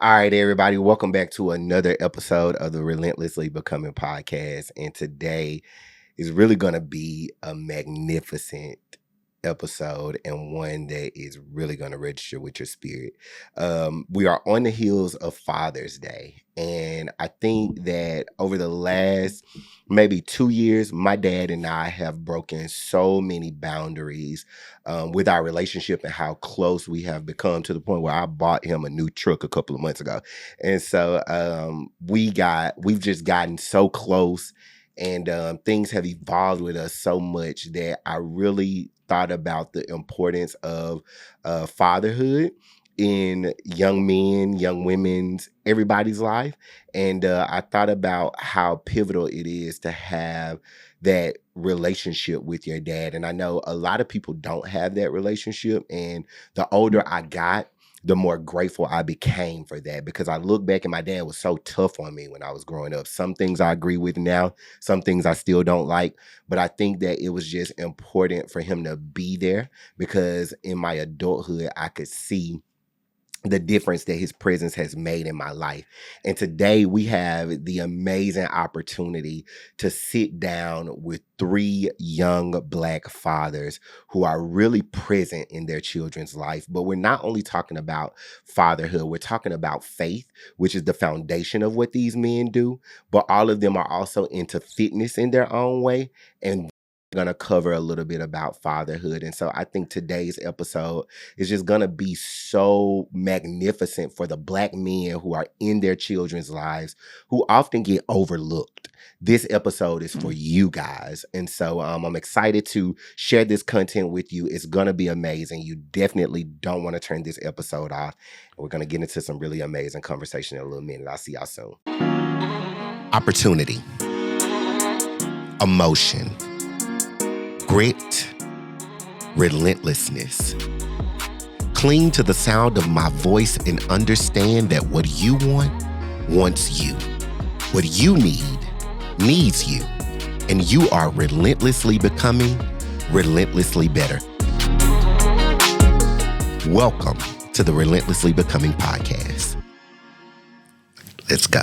All right, everybody, welcome back to another episode of the Relentlessly Becoming podcast. And today is really going to be a magnificent episode and one that is really going to register with your spirit. We are on the heels of Father's Day. And I think that over the last maybe 2 years, my dad and I have broken so many boundaries with our relationship and how close we have become to the point where I bought him a new truck a couple of months ago. And so we've just gotten so close and things have evolved with us so much that I really thought about the importance of fatherhood in young men, young women's, everybody's life. And I thought about how pivotal it is to have that relationship with your dad. And I know a lot of people don't have that relationship. And the older I got, the more grateful I became for that, because I look back and my dad was so tough on me when I was growing up. Some things I agree with now, some things I still don't like, but I think that it was just important for him to be there because in my adulthood, I could see the difference that his presence has made in my life. And today we have the amazing opportunity to sit down with three young Black fathers who are really present in their children's life. But we're not only talking about fatherhood, we're talking about faith, which is the foundation of what these men do, but all of them are also into fitness in their own way. And going to cover a little bit about fatherhood. And so I think today's episode is just going to be so magnificent for the Black men who are in their children's lives who often get overlooked. This episode is for you guys. And so I'm excited to share this content with you. It's going to be amazing. You definitely don't want to turn this episode off. We're going to get into some really amazing conversation in a little minute. I'll see y'all soon. Opportunity, emotion, grit, relentlessness. Cling to the sound of my voice and understand that what you want wants you. What you need needs you. And you are relentlessly becoming relentlessly better. Welcome to the Relentlessly Becoming podcast. Let's go.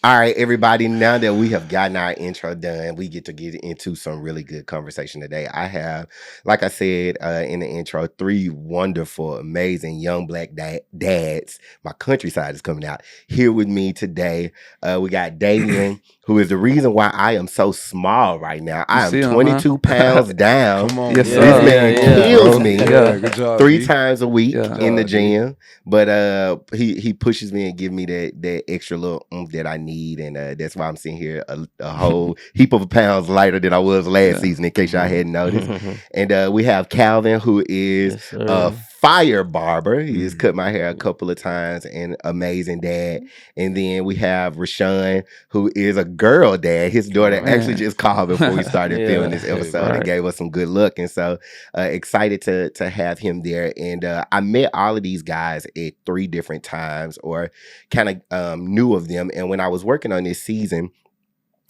All right, everybody, now that we have gotten our intro done, we get to get into some really good conversation today. I have, like I said in the intro, three wonderful, amazing young Black dads. My countryside is coming out here with me today. We got Davian, who is the reason why I am so small right now. I am 22 pounds down. Come on, Yes, yeah, this man kills me good job, 3 D. times a week Yeah. in the gym. But he pushes me and give me that extra little oomph that I need. And that's why I'm sitting here a whole heap of pounds lighter than I was last season, in case y'all hadn't noticed. And we have Calvin, who is a fire barber. He has cut my hair a couple of times, and amazing dad. And then we have Rashawn, who is a girl dad. His daughter actually just called before we started filming this episode and gave us some good luck. And so excited to have him there. And I met all of these guys at 3 different times, or kind of knew of them. And when I was working on this season,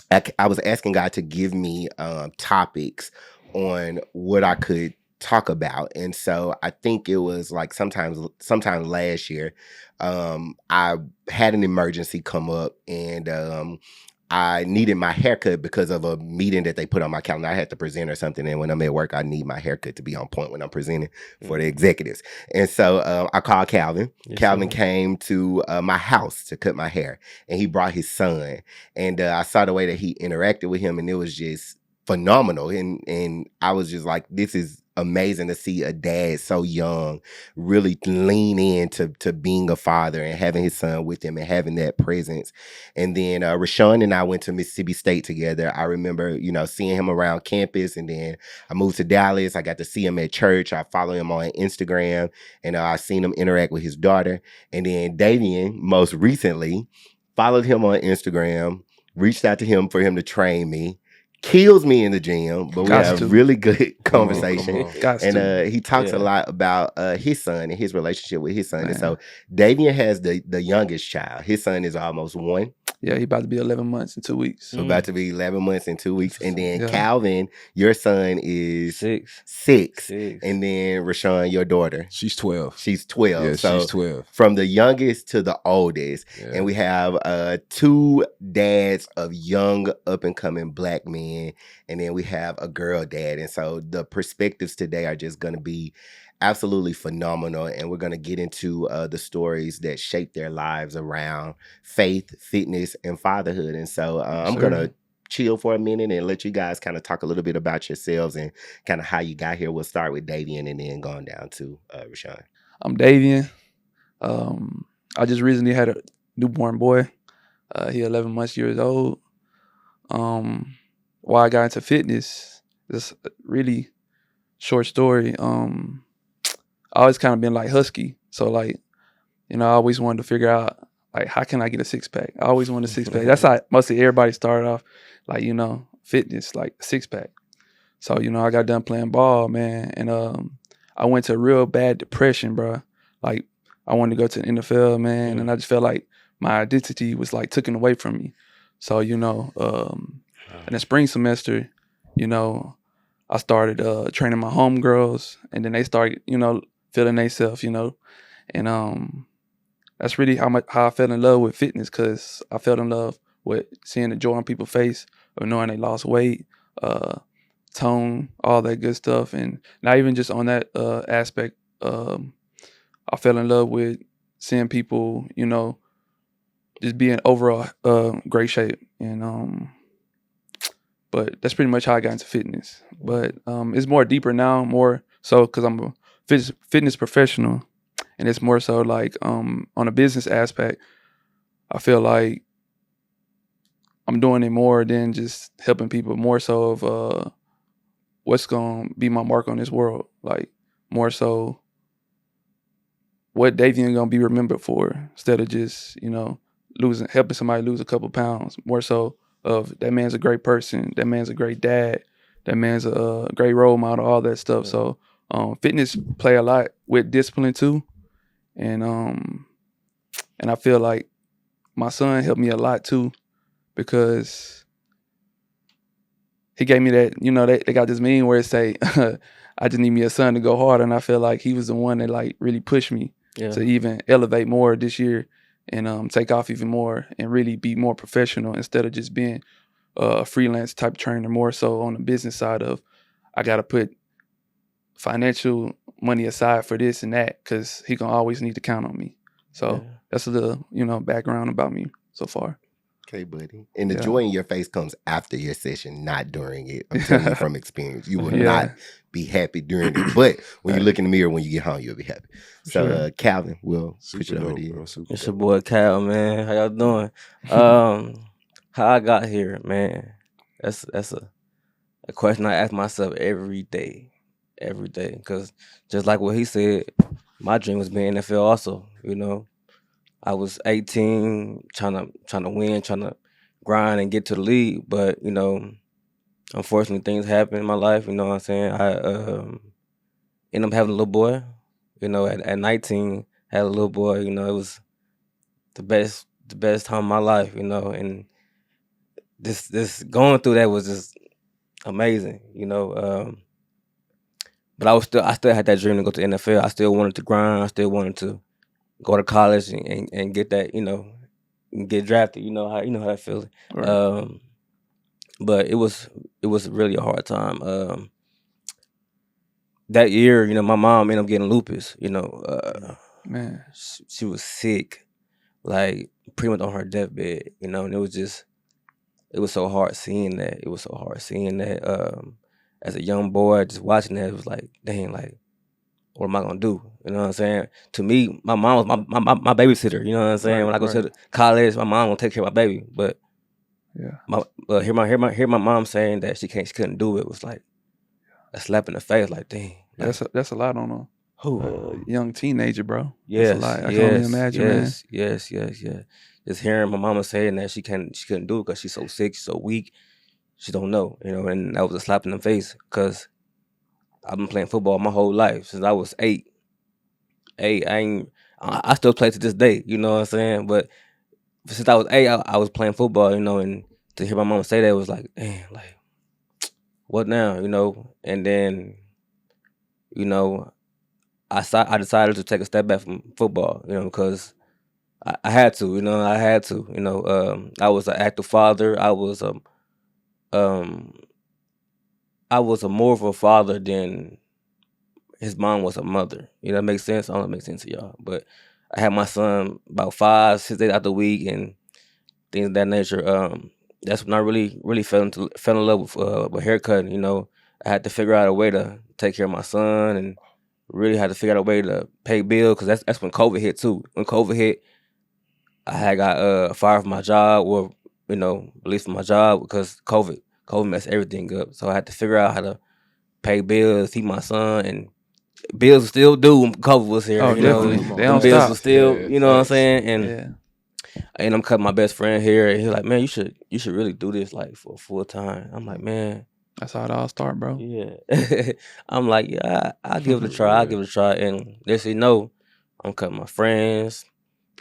I was asking God to give me topics on what I could talk about. And so I think it was like sometime last year, I had an emergency come up, and I needed my haircut because of a meeting that they put on my calendar. I had to present or something. And when I'm at work, I need my haircut to be on point when I'm presenting for the executives. And so I called Calvin. Calvin came to my house to cut my hair, and he brought his son. And I saw the way that he interacted with him, and it was just phenomenal. And I was just like, this is amazing to see a dad so young really lean into being a father and having his son with him and having that presence. And then Rashawn and I went to Mississippi State together. I remember, seeing him around campus, and then I moved to Dallas. I got to see him at church. I follow him on Instagram, and I seen him interact with his daughter. And then Davian, most recently, followed him on Instagram, reached out to him for him to train me. Kills me in the gym, but we have a really good conversation. And he talks a lot about his son and his relationship with his son. And so Davian has the youngest child. His son is almost 1. Yeah, he about to be 11 months in 2 weeks. So about to be 11 months and 2 weeks. And then Yeah. Calvin, your son is 6. And then Rashawn, your daughter. She's 12. She's 12. Yeah, so she's 12. From the youngest to the oldest. Yeah. And we have 2 dads of young up and coming black men. And then we have a girl dad. And so the perspectives today are just going to be absolutely phenomenal. And we're going to get into the stories that shape their lives around faith, fitness, and fatherhood. And so I'm going to chill for a minute and let you guys kind of talk a little bit about yourselves and kind of how you got here. We'll start with Davian and then going down to Rashawn. I'm Davian. I just recently had a newborn boy. He 11 years old. Why I got into fitness, this really short story. I always kind of been like husky. So like, I always wanted to figure out like, how can I get a 6-pack? I always wanted a 6-pack. That's how mostly everybody started off, like, fitness, like 6-pack. So, I got done playing ball, man. And I went to a real bad depression, bro. Like, I wanted to go to the NFL, man. And I just felt like my identity was like taken away from me. So, in the spring semester, I started training my homegirls, and then they started, feeling themselves, and that's really how I fell in love with fitness, because I fell in love with seeing the joy on people's face, or knowing they lost weight, tone, all that good stuff, and not even just on that aspect. I fell in love with seeing people, just being overall great shape, and but that's pretty much how I got into fitness. But it's more deeper now, more so because I'm a fitness professional, and it's more so like on a business aspect, I feel like I'm doing it more than just helping people, more so of what's going to be my mark on this world, like more so what Davian going to be remembered for, instead of just, helping somebody lose a couple pounds, more so of that man's a great person, that man's a great dad, that man's a great role model, all that stuff. So fitness play a lot with discipline too. And I feel like my son helped me a lot too, because he gave me that, they got this meme where it say, I just need me a son to go harder. And I feel like he was the one that like really pushed me to even elevate more this year, and take off even more and really be more professional, instead of just being a freelance type trainer, more so on the business side of, I got to put financial money aside for this and that, because he gonna always need to count on me. So that's a little, background about me so far. Okay, buddy. And the joy in your face comes after your session, not during it. I'm telling you from experience. You will not be happy during it. But when you look in the mirror, when you get home, you'll be happy. So, Calvin, we'll push it over to you. It's your boy Cal, man. How y'all doing? How I got here, man. That's a question I ask myself every day. Because just like what he said, my dream was being NFL also, I was 18, trying to win, trying to grind and get to the league, but unfortunately things happen in my life. You know what I'm saying? I ended up having a little boy. At 19, had a little boy. It was the best time of my life. And this going through that was just amazing. But I still had that dream to go to the NFL. I still wanted to grind. I still wanted to go to college and get that, and get drafted. You know how that feels. Right. But it was really a hard time. That year, my mom ended up getting lupus. Man, she was sick, like pretty much on her deathbed. And it was so hard seeing that. As a young boy, just watching that, it was like, dang, like, what am I gonna do? You know what I'm saying? To me, my mom was my babysitter. You know what I'm saying? Right, when I go to college, my mom will take care of my baby. But hear my mom saying that she couldn't do it was like a slap in the face. Like, dang, like, that's a lot on a young teenager, bro. Yes, that's a lot. I can only imagine, man. Yes. Just hearing my mama saying that she couldn't do it because she's so sick, she's so weak, she don't know. And that was a slap in the face, because I've been playing football my whole life since I was 8. I still play to this day, you know what I'm saying? But since I was 8, I was playing football, you know, and to hear my mom say that was like, damn, like what now, you know? And then, you know, I decided to take a step back from football, you know, because I had to, you know, I had to, you know. I was an active father. Um, I was a more of a father than his mom was a mother. You know, that makes sense. I don't know if it makes sense to y'all, but I had my son about 5, 6 days out the week and things of that nature. That's when I really fell in love with haircutting. You know, I had to figure out a way to take care of my son and really had to figure out a way to pay bills because that's when COVID hit too. When COVID hit, I had got fired from my job or you know released from my job because COVID messed everything up. So I had to figure out how to pay bills, feed my son, and bills were still due when COVID was here. Oh, You know, definitely. Come They on, them don't bills were stop. facts. still, Yeah, you know what I'm facts. saying. Yeah, And I'm cutting my best friend here, and he's like, "Man, you should really do this like for full time." I'm like, "Man, that's how it all start, bro. yeah." I'm like, "Yeah, I'll give it a For try. I'll real. give it a try." And they say no. I'm cutting my friends.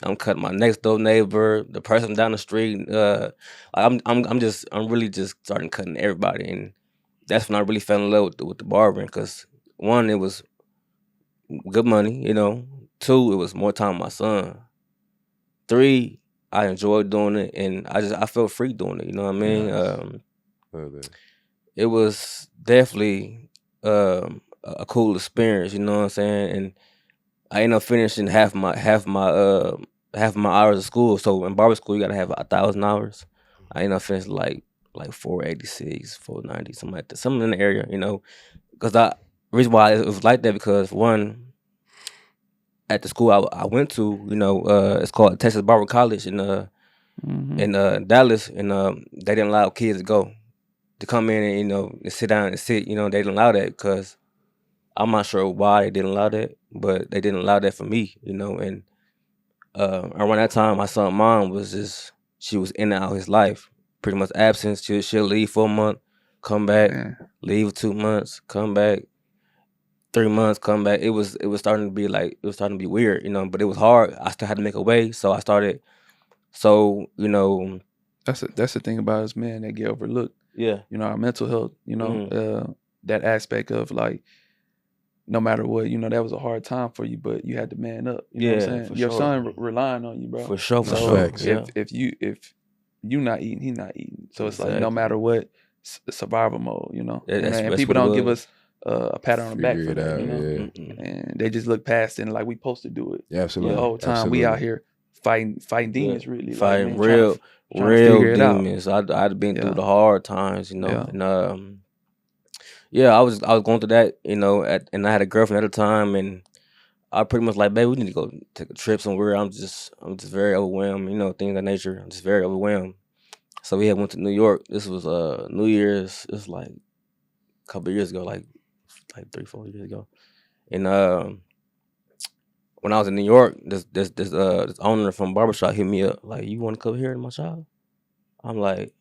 I'm cutting my next door neighbor, the person down the street. I'm really just starting cutting everybody, and that's when I really fell in love with the barbering. Cause one, it was good money, you know. Two, it was more time with my son. Three, I enjoyed doing it, and I felt free doing it. You know what I mean? Nice. Love It was definitely a cool experience. You know what I'm saying? And I ended up finishing half my hours of school. So in barber school, you gotta have 1,000 hours. I ended up finishing like 486, 490, something like that, something in the area. You know, because I reason why it was like that because one at the school I went to, you know, it's called Texas Barber College Hmm. in Dallas, and they didn't allow kids to come in and you know and sit down and sit. You know, they didn't allow that because I'm not sure why they didn't allow that, but they didn't allow that for me. You know, and around that time, my son mom was just she was in and out of his life, pretty much absent. She'll leave for a month, come back, Yeah, leave 2 months, come back, 3 months, come back. It was starting to be like it was starting to be weird, you know. But it was hard. I still had to make a way, so I started. So you know, that's the thing about us, man. That get overlooked. yeah, You know, our mental health. You know, hmm that aspect of like, no matter what, you know, that was a hard time for you, but you had to man up. You know what I'm yeah, saying? for Your sure, son relying on you, bro. for So sure, Facts. yeah, if you not eating, he not eating. So it's like no exactly. matter what, survival mode. You know, and That's and that's people what it don't give was. us a pat on the back Figure for it that. You out. know, Yeah. Mm-mm. and they just look past it and like we supposed to do it. Yeah, But the Yeah, absolutely. whole time we out Absolutely. here fighting yeah. demons, really, like Fighting man, trying to real figure it out. demons. I'd been through Yeah, the hard times, you know, yeah. and yeah, I was going through that, you know, and I had a girlfriend at the time, and I pretty much like, babe, we need to go take a trip somewhere. I'm just very overwhelmed, you know, things of that nature. I'm just very overwhelmed. So we had went to New York. This was New Year's. It was like a couple of years ago, like 3, 4 years ago. And when I was in New York, this owner from barbershop hit me up like, you want to come here to my shop? I'm like,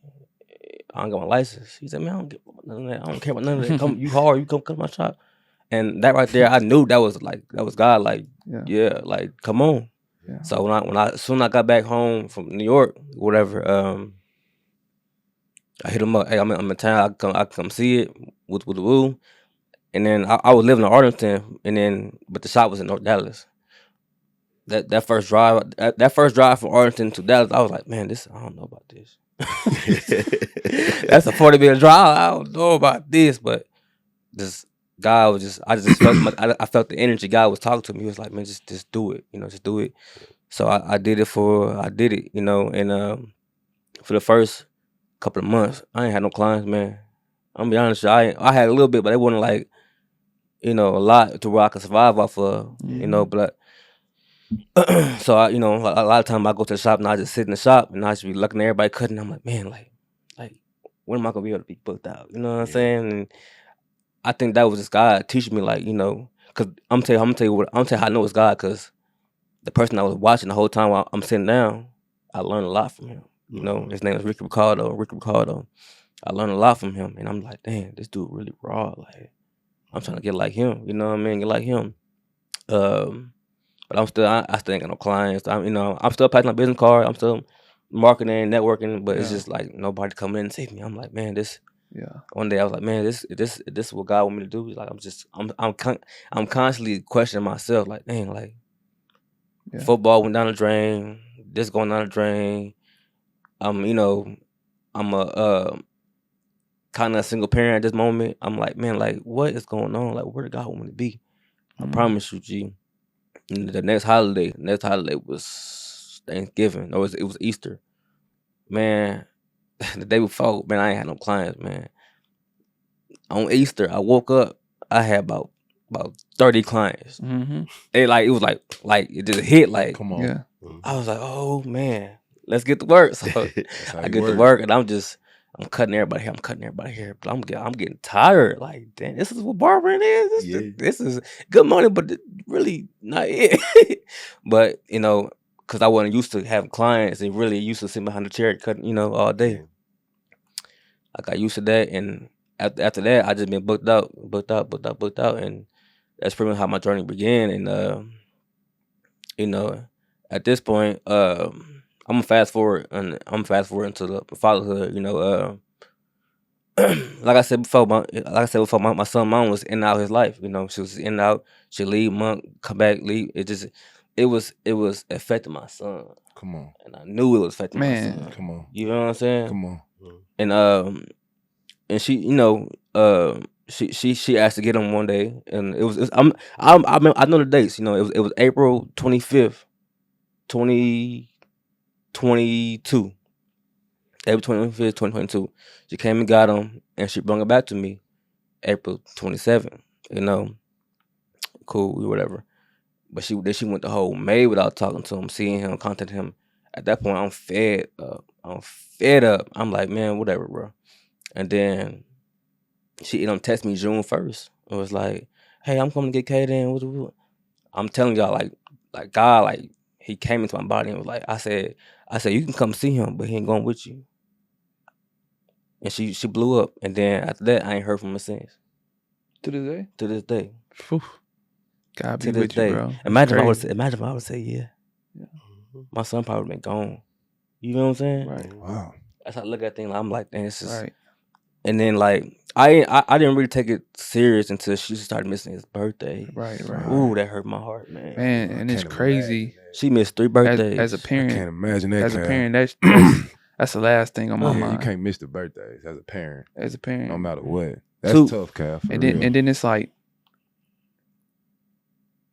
I don't got my license. He said, man, I don't get none of that. I don't care about none of that. Come, you hard, you come to my shop. And that right there, I knew that was God. Like, Yeah, yeah, like come on. yeah. So when I as soon as I got back home from New York, whatever, I hit him up. Hey, I'm in town. I come see it with the woo. And then I was living in Arlington, and then but the shop was in North Dallas. That first drive from Arlington to Dallas, I was like, man, I don't know about this. That's a 40-minute drive. I don't know about this, but this guy was I just felt I felt the energy. God was talking to me. He was like, man, just do it, you know, just do it. So I did it, you know, and for the first couple of months, I ain't had no clients, man. I'm gonna be honest, with you, I had a little bit, but it wasn't like you know a lot to where I could survive off of, you know. Hmm. But so you know, a lot of time I go to the shop and I just sit in the shop and I just be looking at everybody cutting. I'm like, man, like when am I gonna be able to be booked out? You know what I'm Yeah. saying? And I think that was just God teaching me, like you know, cause I'm gonna tell you how I know it's God, cause the person I was watching the whole time while I'm sitting down, I learned a lot from him. You know, Mhm. his name is Ricky Ricardo. Ricky Ricardo. I learned a lot from him, and I'm like, damn, this dude really raw. Like, I'm trying to get like him. You know what I mean? Get like him. Um, but I still ain't got no clients. I'm still passing my business card. I'm still marketing, networking, but it's Yeah. just like nobody coming in and save me. I'm like, man, this. Yeah. One day I was like, man, this is what God want me to do. Like I'm constantly questioning myself. Like, dang, like Yeah. football went down the drain. This going down the drain. You know, I'm a kind of a single parent at this moment. I'm like, man, like what is going on? Like, where did God want me to be? I promise you, G. The next holiday was Thanksgiving. Or it was Easter. Man, the day before, man, I ain't had no clients, man. On Easter, I woke up, I had about 30 clients. Mm-hmm. It was like it just hit like Come on. Yeah. I was like, oh man, let's get to work. So That's how I you get to work and I'm cutting everybody here. But I'm getting tired. Like, damn, this is what barbering is. This is good money, but really not it. But you know, because I wasn't used to having clients and really used to sitting behind the chair cutting, you know, all day. I got used to that, and after that, I just been booked out, and that's pretty much how my journey began. And you know, at this point, I'm gonna fast forward, and I'm fast forward into the fatherhood. You know, like I said before, my son, mom was in and out his life. You know, she was in and out. She leave, month, come back, leave. It was affecting my son. Come on. And I knew it was affecting my Man. son. Come on. You know what I'm saying? Come on. And she, you know, she asked to get him one day, and I know the dates. You know, it was April 25th, 2022. April 25th, 2022. She came and got him, and she brought it back to me April 27th. You know, cool, whatever. But she went the whole May without talking to him, seeing him, contacting him. At that point, I'm fed up. I'm like, man, whatever, bro. And then she text me June 1st. It was like, hey, I'm coming to get Kaden in. I'm telling y'all, like God, like he came into my body and was like, I said, you can come see him, but he ain't going with you. And she blew up. And then after that, I ain't heard from her since. To this day? To this day. Whew. God be To this with you, day. bro. Imagine if I would say yeah. Yeah. My son probably been gone. You know what I'm saying? Right. Wow. That's how I look at things. Like, I'm like, dang, this is. Right. And then like I didn't really take it serious until she started missing his birthday. Right. Ooh, that hurt my heart, man. Man, and it's crazy. She missed 3 birthdays. As a parent, I can't imagine that. as a Cal. parent, that's the last thing on my Yeah, mind. you can't miss the birthdays as a parent. As a parent, No matter what. That's Two. tough, Cal. For and real. then it's like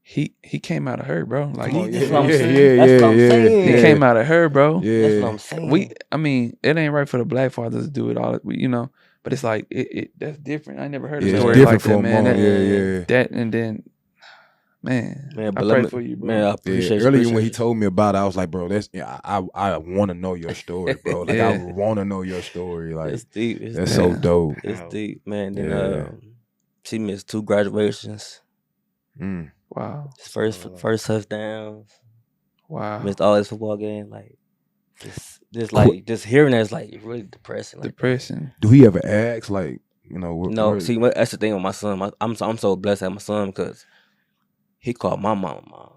he came out of her, bro. Like Come on, That's what I'm saying. yeah, That's what I'm yeah. saying. he came out of her, bro. Yeah. That's what I'm saying. I mean, it ain't right for the black fathers to do it all, you know. But it's like that's different. I never heard a Yeah, it's story different like for that, a man. mom. Yeah. That and then, man, Man, I but pray for you, bro. Man, I appreciate you. Earlier when he appreciate you. told me about it, I was like, bro, that's I want to know your story, bro. Like I Yeah. want to know your story. Like It's deep. It's that's deep. so dope. It's deep, man. Then Yeah. she missed 2 graduations. Mm. Wow. His first touchdowns. Wow. Missed all his football games. Like just hearing that is like really depressing. Like, Depression. Do he ever ask like, you know, No, see, that's the thing with my son. I'm so blessed to have my son because he called my mama.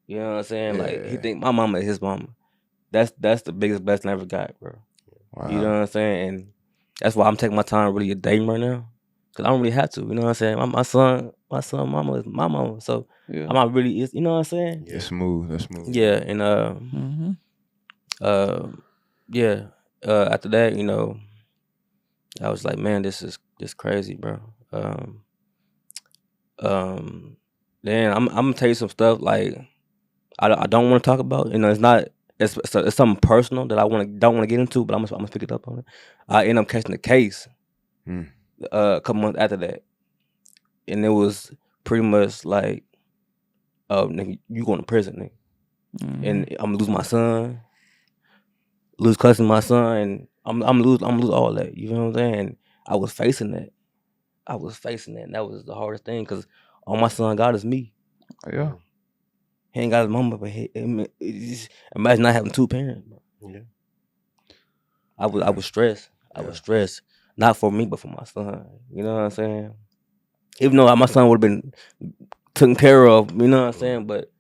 You know what I'm saying? Like he Yeah. think my mama is his mama. That's the biggest blessing I ever got, bro. Wow. You know what I'm saying? And that's why I'm taking my time really dating right now. Cause I don't really have to. You know what I'm saying? My son mama is my mama. So Yeah. I'm not really, you know what I'm saying? That's smooth. That's smooth. Yeah. And Mm-hmm. yeah. After that, you know, I was like, man, this is crazy, bro. Then I'm gonna tell you some stuff like I don't want to talk about. You know, it's something personal that don't want to get into, but I'm gonna pick it up on it. I end up catching the case a couple months after that, and it was pretty much like, nigga, you going to prison, nigga, and I'm gonna lose my son, lose custody of my son, and I'm gonna lose all that. You know what I'm saying? And I was facing that, and that was the hardest thing because all my son got is me. Yeah. He ain't got his mama, but imagine not having 2 parents, bro. Yeah. I was stressed. I was stressed, not for me, but for my son. You know what I'm saying? Even though my son would have been taken care of, you know what I'm saying? But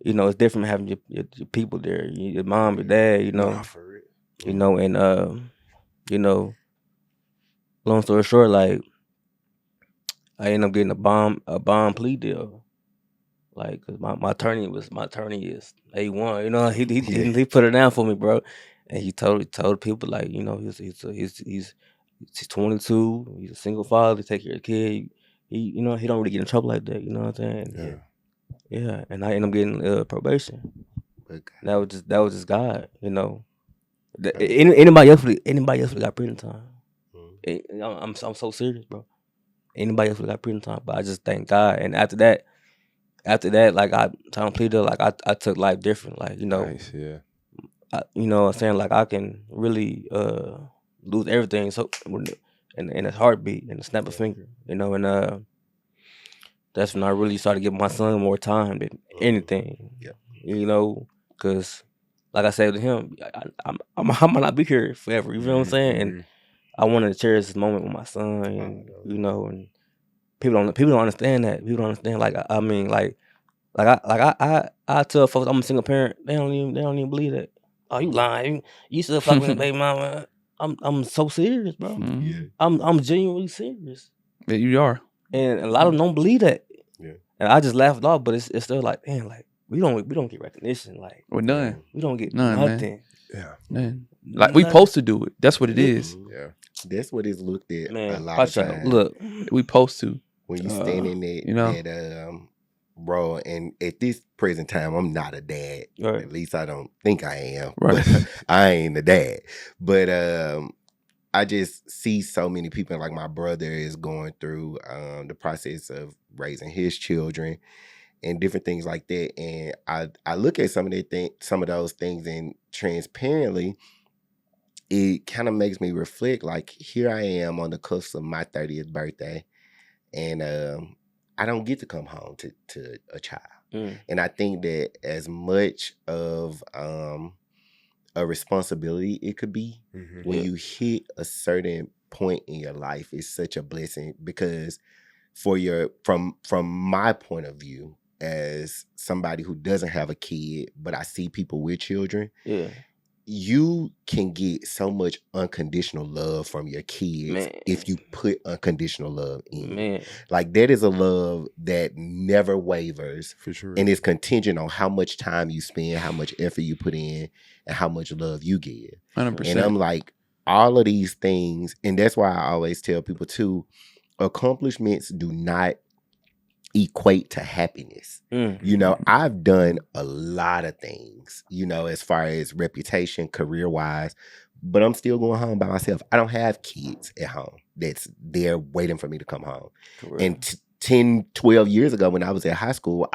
you know, it's different having your people there, your mom, your dad. You know, Nah, for real. you know, and you know, long story short, like I ended up getting a bond plea deal. Like, 'cause my attorney is A1. You know, Yeah. he put it down for me, bro. And he told people like, you know, he's 22. He's a single father. Take care of the kid. He you know he don't really get in trouble like that. You know what I'm saying? Yeah. Yeah. And I ended up getting probation. Okay. That was just God. You know. Okay. Anybody else would got prison time. Mhm. I'm so serious, bro. Anybody else would got prison time, but I just thank God. And after that, like I time pleader, like I took life different. Like, you know, Nice. Yeah. you know what I'm saying, like I can really lose everything so in a heartbeat and a snap of finger, you know, and that's when I really started giving my son more time than anything, Yep. you know, because like I said to him, I might not be here forever, you know what I'm saying, and I wanted to cherish this moment with my son, and you know, and people don't understand that. People don't understand. Like I mean, I tell folks I'm a single parent. They don't even believe that. Oh, you lying? You still fucking with a baby mama? I'm so serious, bro. Yeah. Mhm. I'm genuinely serious, Yeah, you are. and a lot of them don't believe that. Yeah. And I just laugh it off, but it's still like, man, like we don't get recognition. Like We're done. we don't get None, man. nothing. Yeah. Man. Like we supposed to do it. That's what it is. Mhm. Yeah. That's what it's looked at a Man, lot of watch out. times. Look, We supposed to. When you stand in that You know. that role, and at this present time, I'm not a dad. right. At least I don't think I am. Right. But I ain't a dad. But I just see so many people. Like my brother is going through the process of raising his children and different things like that. And I look at some of those things, and transparently, it kind of makes me reflect. Like here I am on the cusp of my 30th birthday, and I don't get to come home to a child. Mm. And I think that as much of a responsibility it could be, when Yeah. you hit a certain point in your life, it's such a blessing because from my point of view as somebody who doesn't have a kid, but I see people with children, Yeah. you can get so much unconditional love from your kids Man. if you put unconditional love in. Man. Like that is a love that never wavers, For sure. and it's contingent on how much time you spend, how much effort you put in, and how much love you give. 100%. And I'm like, all of these things, and that's why I always tell people too, accomplishments do not equate to happiness. Mm. You know, I've done a lot of things, you know, as far as reputation, career wise, but I'm still going home by myself. I don't have kids at home that's there waiting for me to come home. For real. And 10, 12 years ago when I was at high school,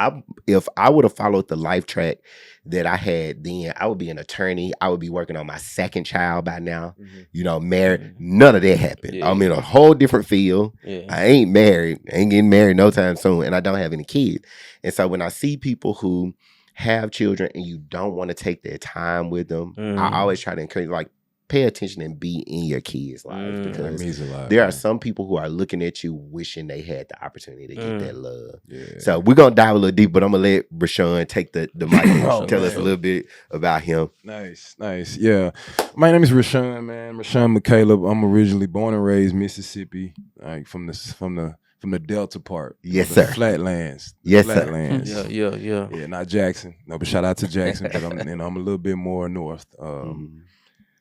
if I would have followed the life track that I had then, I would be an attorney. I would be working on my second child by now, you know, married. Mhm. None of that happened. Yeah. I'm in a whole different field. Yeah. I ain't married, ain't getting married no time soon, and I don't have any kids. And so when I see people who have children and you don't want to take their time with them, I always try to encourage, like, pay attention and be in your kids' lives, That because means a lot. there man. are some people who are looking at you wishing they had the opportunity to get that love. Yeah. So we're gonna dive a little deep, but I'm gonna let Rashawn take the mic and Oh, tell us a man. little bit about him. Nice. Yeah. My name is Rashawn, man. Rashawn McCaleb. I'm originally born and raised Mississippi, like from the Delta part. Yes, the sir. Flatlands. Yes, sir. Flatlands. Yeah. Yeah, not Jackson. No, but shout out to Jackson because I'm a little bit more north.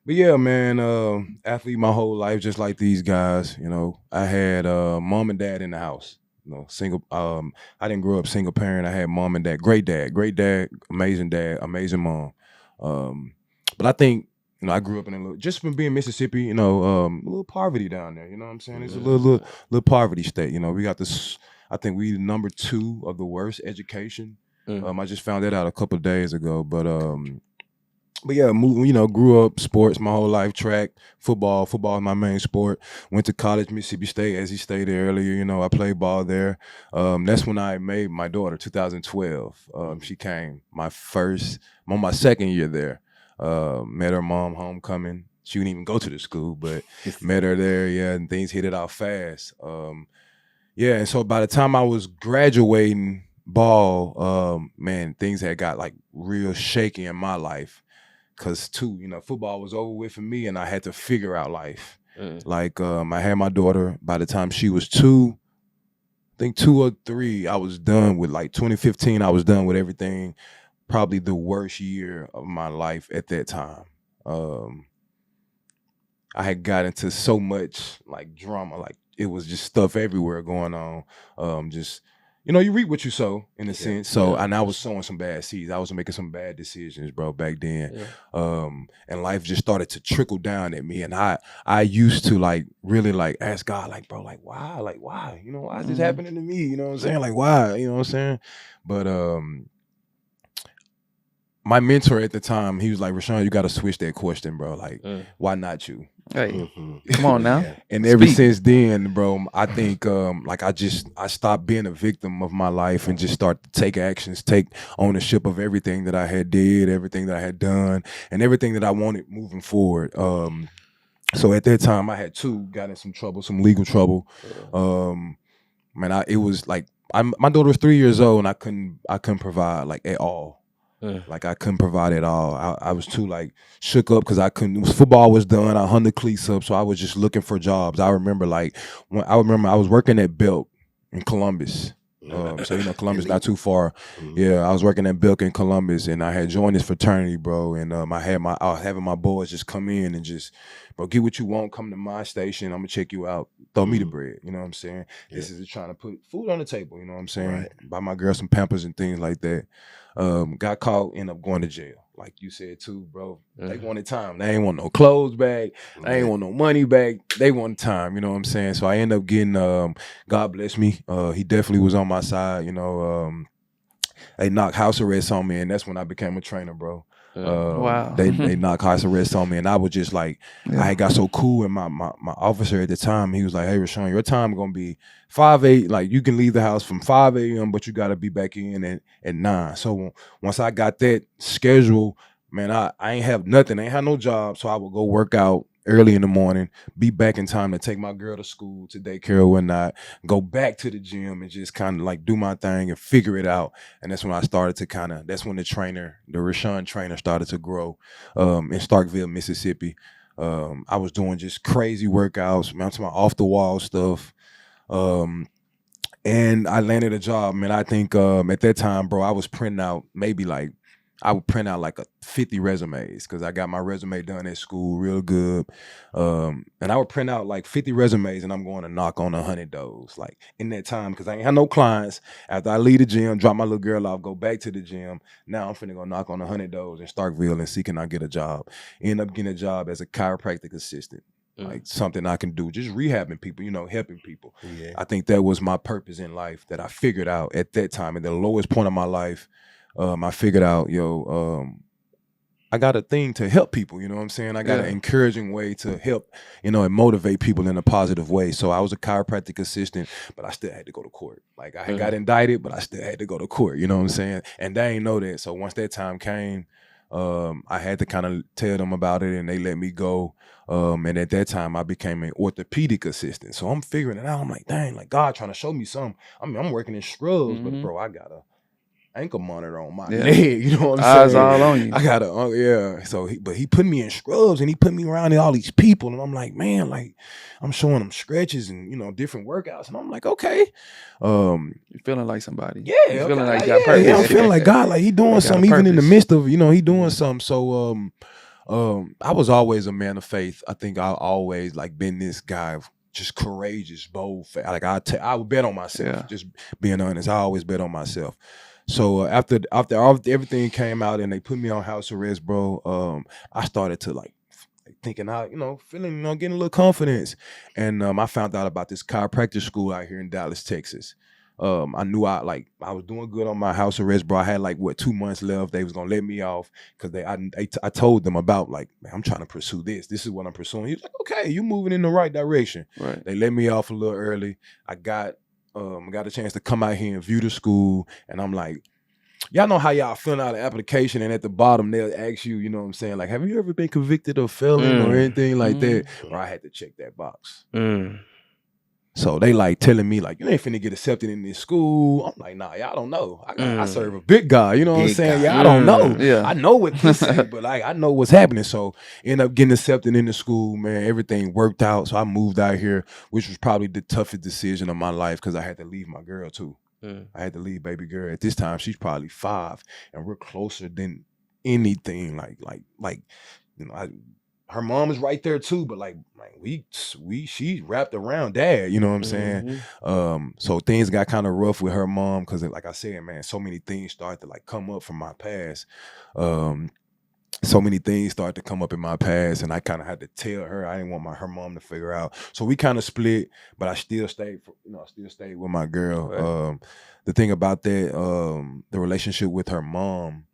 But yeah, man, athlete my whole life, just like these guys. You know, I had mom and dad in the house. You know, single. I didn't grow up single parent. I had mom and dad, great dad, amazing mom. But I think, you know, I grew up in a little, just from being Mississippi, you know, a little poverty down there. You know what I'm saying? It's a little poverty state. You know, we got this. I think we number 2 of the worst education. I just found that out a couple of days ago, but yeah, you know, grew up sports my whole life, track, football is my main sport. Went to college, Mississippi State, as he stated earlier. You know, I played ball there. That's when I made my daughter, 2012. She came my second year there. Met her mom homecoming. She didn't even go to the school, but met her there. Yeah, and things hit it out fast. Yeah, and so by the time I was graduating ball, man, things had got like real shaky in my life. cause too, football was over with for me, and I had to figure out life. Like I had my daughter. By the time she was 2, I think 2 or 3, I was done with, like, 2015. I was done with everything. Probably the worst year of my life at that time. I had got into so much, like, drama, like it was just stuff everywhere going on. Just, you reap what you sow, in a sense. So, and I was sowing some bad seeds. I was making some bad decisions, bro, back then. And life just started to trickle down at me. And I used to, like, really, like, ask God, like, bro, like, why? Like, why? Why is this happening to me? You know what I'm saying? Like, why? You know what I'm saying? But my mentor at the time, he was like, Rashawn, you got to switch that question, bro. Like, why not you? Hey, come on now. And ever since then, bro, I think like I stopped being a victim of my life and just start to take actions, take ownership of everything that I had did, everything that I had done, and everything that I wanted moving forward. So at that time, I had got in some trouble, some legal trouble. Man, it was like my daughter was 3 years old, and I couldn't provide, like, at all. Like, I couldn't provide at all. I was too, like, shook up because I couldn't. Football was done. I hung the cleats up, so I was just looking for jobs. I remember, like, I was working at Belk in Columbus. So Columbus not too far. Yeah, I was working at Belk in Columbus, and I had joined this fraternity, bro. And I was having my boys just come in and just, bro, get what you want. Come to my station. I'm gonna check you out. Throw me the bread. You know what I'm saying? This is trying to put food on the table. You know what I'm saying? Right. Buy my girl some Pampers and things like that. Got caught, ended up going to jail. Like you said too, bro. They wanted time. They ain't want no clothes back. They ain't want no money back. They wanted time. You know what I'm saying? So I ended up getting, God bless me. He definitely was on my side. They knocked house arrest on me, and that's when I became a trainer, bro. Wow. They knocked house arrest on me, and I was just like, I had got so cool. And my officer at the time, he was like, "Hey, Rashawn, your time gonna be 5-8. Like, you can leave the house from 5 a.m., but you gotta be back in at 9." So once I got that schedule, man, I ain't have nothing. I ain't have no job, so I would go work out early in the morning, be back in time to take my girl to school, to daycare or whatnot, go back to the gym and just kind of, like, do my thing and figure it out. And that's when I started to that's when the Rashawn trainer started to grow in Starkville, Mississippi. I was doing just crazy workouts, man, to my off the wall stuff. And I landed a job, man. I think at that time, bro, I was printing out I would print out like 50 resumes because I got my resume done at school real good. And I would print out like 50 resumes, and I'm going to knock on 100 doors, like, in that time, because I ain't had no clients. After I leave the gym, drop my little girl off, go back to the gym. Now I'm finna go knock on 100 doors in Starkville and see can I get a job. End up getting a job as a chiropractic assistant. Like, something I can do, just rehabbing people, helping people. Yeah. I think that was my purpose in life that I figured out at that time. At the lowest point of my life, I figured out, I got a thing to help people, you know what I'm saying? I got an encouraging way to help, and motivate people in a positive way. So I was a chiropractic assistant, but I still had to go to court. Like, I had got indicted, but I still had to go to court, you know what I'm saying? And they ain't know that. So once that time came, I had to kind of tell them about it, and they let me go. And at that time, I became an orthopedic assistant. So I'm figuring it out. I'm like, dang, like, God trying to show me something. I mean, I'm working in scrubs, but bro, I got a ankle monitor on my leg. You know what I'm saying? Eyes all on you. I got So he put me in scrubs, and he put me around all these people, and I'm like, man, like, I'm showing them stretches and different workouts, and I'm like, okay. You're feeling like somebody. Yeah, you're feeling okay, like you got purpose. Yeah, I'm feeling like God, like, he doing something even in the midst of, he doing something. So I was always a man of faith. I think I always, like, been this guy, just courageous, bold. Like, I would bet on myself. Just being honest, I always bet on myself. So after everything came out and they put me on house arrest, bro, I started to, like, thinking out, feeling, getting a little confidence. And I found out about this chiropractic school out here in Dallas, Texas. I knew I was doing good on my house arrest, bro. I had 2 months left. They was gonna let me off because I told them about, like, man, I'm trying to pursue this. This is what I'm pursuing. He was like, okay, you moving in the right direction. Right. They let me off a little early. I got a chance to come out here and view the school, and I'm like, y'all know how y'all fill out an application, and at the bottom they'll ask you, you know what I'm saying, like, have you ever been convicted of felon or anything like that? Or I had to check that box. So they like telling me like, you ain't finna get accepted in this school. I'm like, nah, y'all don't know. I serve a big God. You know what I'm Big saying? God. Y'all don't know. Yeah. I know what this say, but like I know what's happening. So end up getting accepted in the school, man. Everything worked out. So I moved out here, which was probably the toughest decision of my life because I had to leave my girl too. I had to leave baby girl. At this time, she's probably 5, and we're closer than anything. Like, you know, her mom is right there too, but like she's wrapped around dad, you know what I'm saying? So things got kind of rough with her mom because like I said, man, so many things started to like come up from my past. So many things started to come up in my past, and I kind of had to tell her. I didn't want her mom to figure out. So we kind of split, but I still stayed with my girl. Right. The thing about that, the relationship with her mom,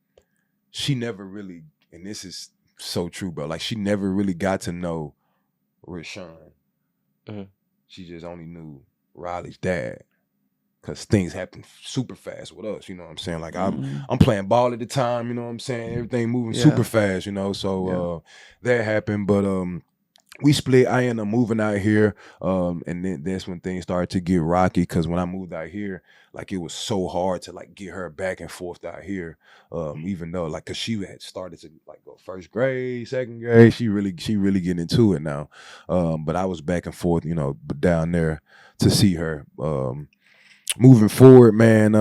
she never really, and this is so true, bro. Like she never really got to know Rashawn. She just only knew Riley's dad. Cause things happen super fast with us, you know what I'm saying? Like I'm playing ball at the time, you know what I'm saying? Everything moving super fast, you know. So that happened, but we split. I ended up moving out here, and then that's when things started to get rocky. Because when I moved out here, like it was so hard to like get her back and forth out here. Even though like, cause she had started to like go first grade, second grade. She really getting into it now. But I was back and forth, you know, down there to see her. Moving forward, man,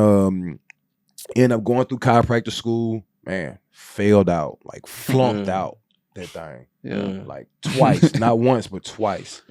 end up going through chiropractor school, man, failed out, like flunked out that thing. Like twice, not once, but twice.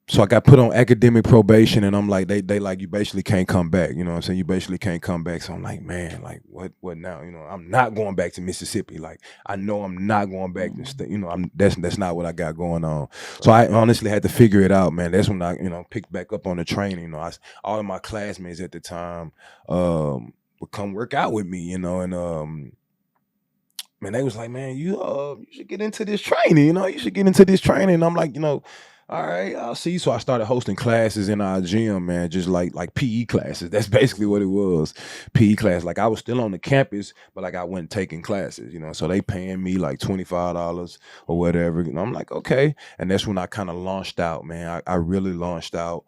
So I got put on academic probation, and I'm like, they like, you basically can't come back. You know what I'm saying? You basically can't come back. So I'm like, man, like what now? You know, I'm not going back to Mississippi. Like I know I'm not going back to you know, that's not what I got going on. So I honestly had to figure it out, man. That's when I, you know, picked back up on the training. You know, all of my classmates at the time would come work out with me, you know, and man, they was like, man, you should get into this training, you know, you should get into this training. And I'm like, you know, all right, I'll see. So I started hosting classes in our gym, man, just like PE classes. That's basically what it was. PE class. Like I was still on the campus, but like I wasn't taking classes, you know. So they paying me like $25 or whatever. And I'm like, okay. And that's when I kind of launched out, man. I really launched out.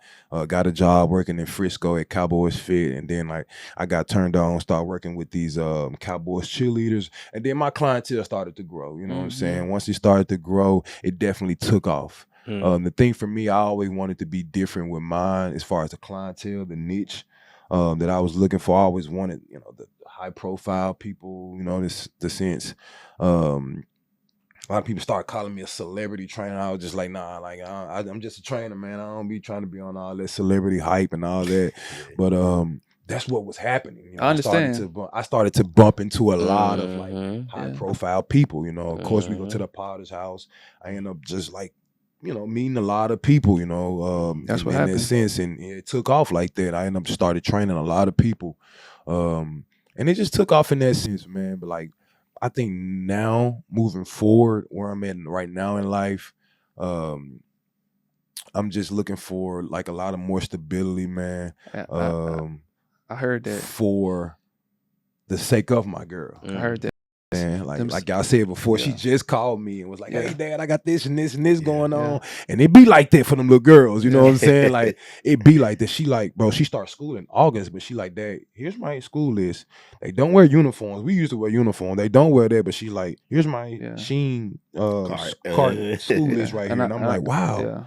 Got a job working in Frisco at Cowboys Fit, and then like I got turned on, started working with these Cowboys cheerleaders, and then my clientele started to grow. You know what I'm saying? Once it started to grow, it definitely took off. The thing for me, I always wanted to be different with mine as far as the clientele, the niche that I was looking for. I always wanted, you know, the high profile people, you know, the sense. A lot of people start calling me a celebrity trainer. I was just like, nah, like I'm just a trainer, man. I don't be trying to be on all that celebrity hype and all that. But that's what was happening. You know, I understand. I started to bump into a lot of like high profile people. You know, of course, we go to the Potter's house. I end up just like, you know, meeting a lot of people, you know, That's what in happened. that sense. And it took off like that. I ended up started training a lot of people. And it just took off in that sense, man. But like, I think now moving forward where I'm at right now in life, I'm just looking for like a lot of more stability, man. I heard that. For the sake of my girl. I heard that. Man, like y'all said before, she just called me and was like, hey, Dad, I got this and this and this going on. And it be like that for them little girls, you know what I'm saying? Like, it be like that. She like, bro, she starts school in August, but she like, Dad, here's my school list. They don't wear uniforms. We used to wear uniforms. They don't wear that, but she like, here's my Sheen card school list right here. And I'm like, wow. Yeah.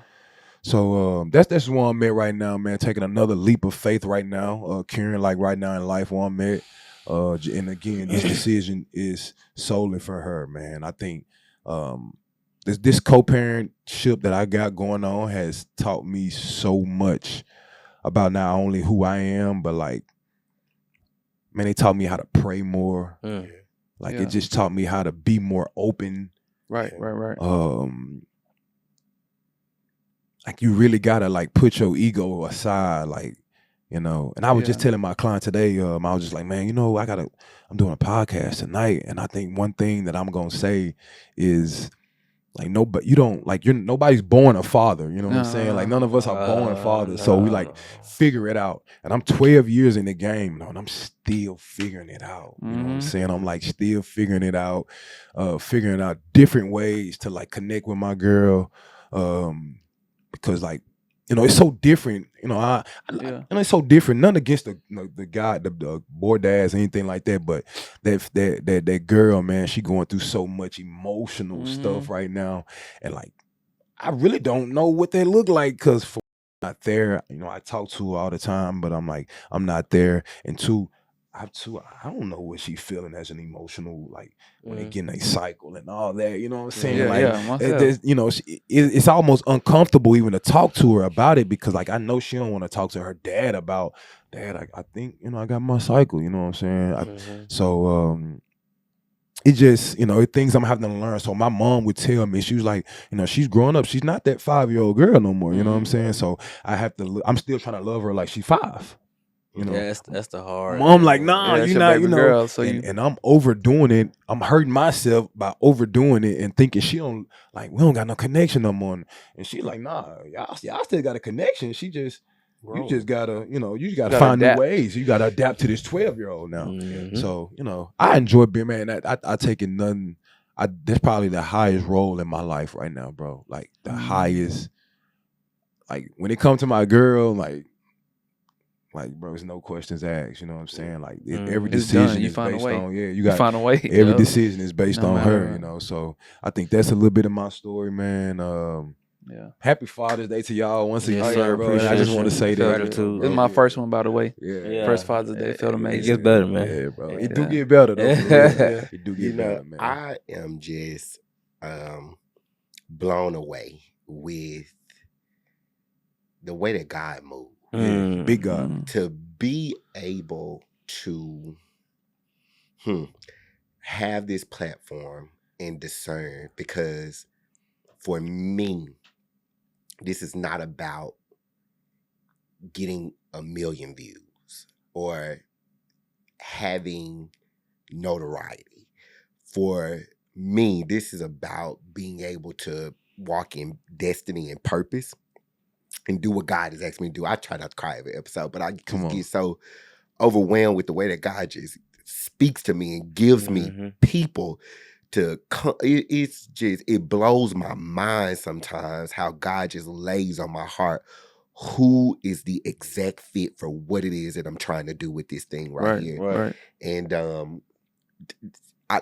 So that's where I'm at right now, man. Taking another leap of faith right now, carrying like right now in life where I'm at. And again, this decision is solely for her, man. I think this co-parentship that I got going on has taught me so much about not only who I am, but like, man, they taught me how to pray more. Like it just taught me how to be more open. Right. Like you really gotta like put your ego aside, like, you know. And I was just telling my client today, I was just like, man, you know, I'm doing a podcast tonight, and I think one thing that I'm gonna say is like nobody's born a father, you know what I'm saying? Like none of us are born fathers. So we like figure it out. And I'm 12 years in the game, and I'm still figuring it out. You know what I'm saying? I'm like still figuring it out, figuring out different ways to like connect with my girl. because like, you know, it's so different. You know, you know, it's so different. None against the guy, the boy dads, anything like that. But that girl, man, she going through so much emotional stuff right now, and like, I really don't know what they look like because for not there. You know, I talk to her all the time, but I'm like, I'm not there. And two, I don't know what she's feeling as an emotional, like when they get in a cycle and all that. You know what I'm saying? You know, it's almost uncomfortable even to talk to her about it because like I know she don't want to talk to her dad about, Dad, I think, you know, I got my cycle. You know what I'm saying? So it just, you know, it things I'm having to learn. So my mom would tell me, she was like, you know, she's growing up. She's not that 5-year-old girl no more. You know what I'm saying? So I have to, I'm still trying to love her like she's 5. You know, that's the hard. Mom, like, nah, you're not, you know, girl, so and I'm overdoing it. I'm hurting myself by overdoing it and thinking she don't, like, we don't got no connection no more. And she like, nah, y'all still got a connection. She just, you just gotta, you know, you just gotta find new ways. You gotta adapt to this 12-year-old now. So, you know, I enjoy being, man. I take it nothing. That's probably the highest role in my life right now, bro. Like the highest. Like when it comes to my girl, like, bro, it's no questions asked. You know what I'm saying? Like every decision is based on, you got to find a way. Every decision is based on her. You know, so I think that's a little bit of my story, man. Happy Father's Day to y'all once again, bro. And I just want to say that this is my first one, by the way. First Father's Day felt amazing. It gets better, man. Yeah, bro. It do get better though. It do get better, man. I am just blown away with the way that God moved. Big God. To be able to have this platform and discern, because for me, this is not about getting 1 million views or having notoriety. For me, this is about being able to walk in destiny and purpose and do what God has asked me to do. I try not to cry every episode, but I just get so overwhelmed with the way that God just speaks to me and gives me people to come. It's just, it blows my mind sometimes how God just lays on my heart who is the exact fit for what it is that I'm trying to do with this thing right here. Right. And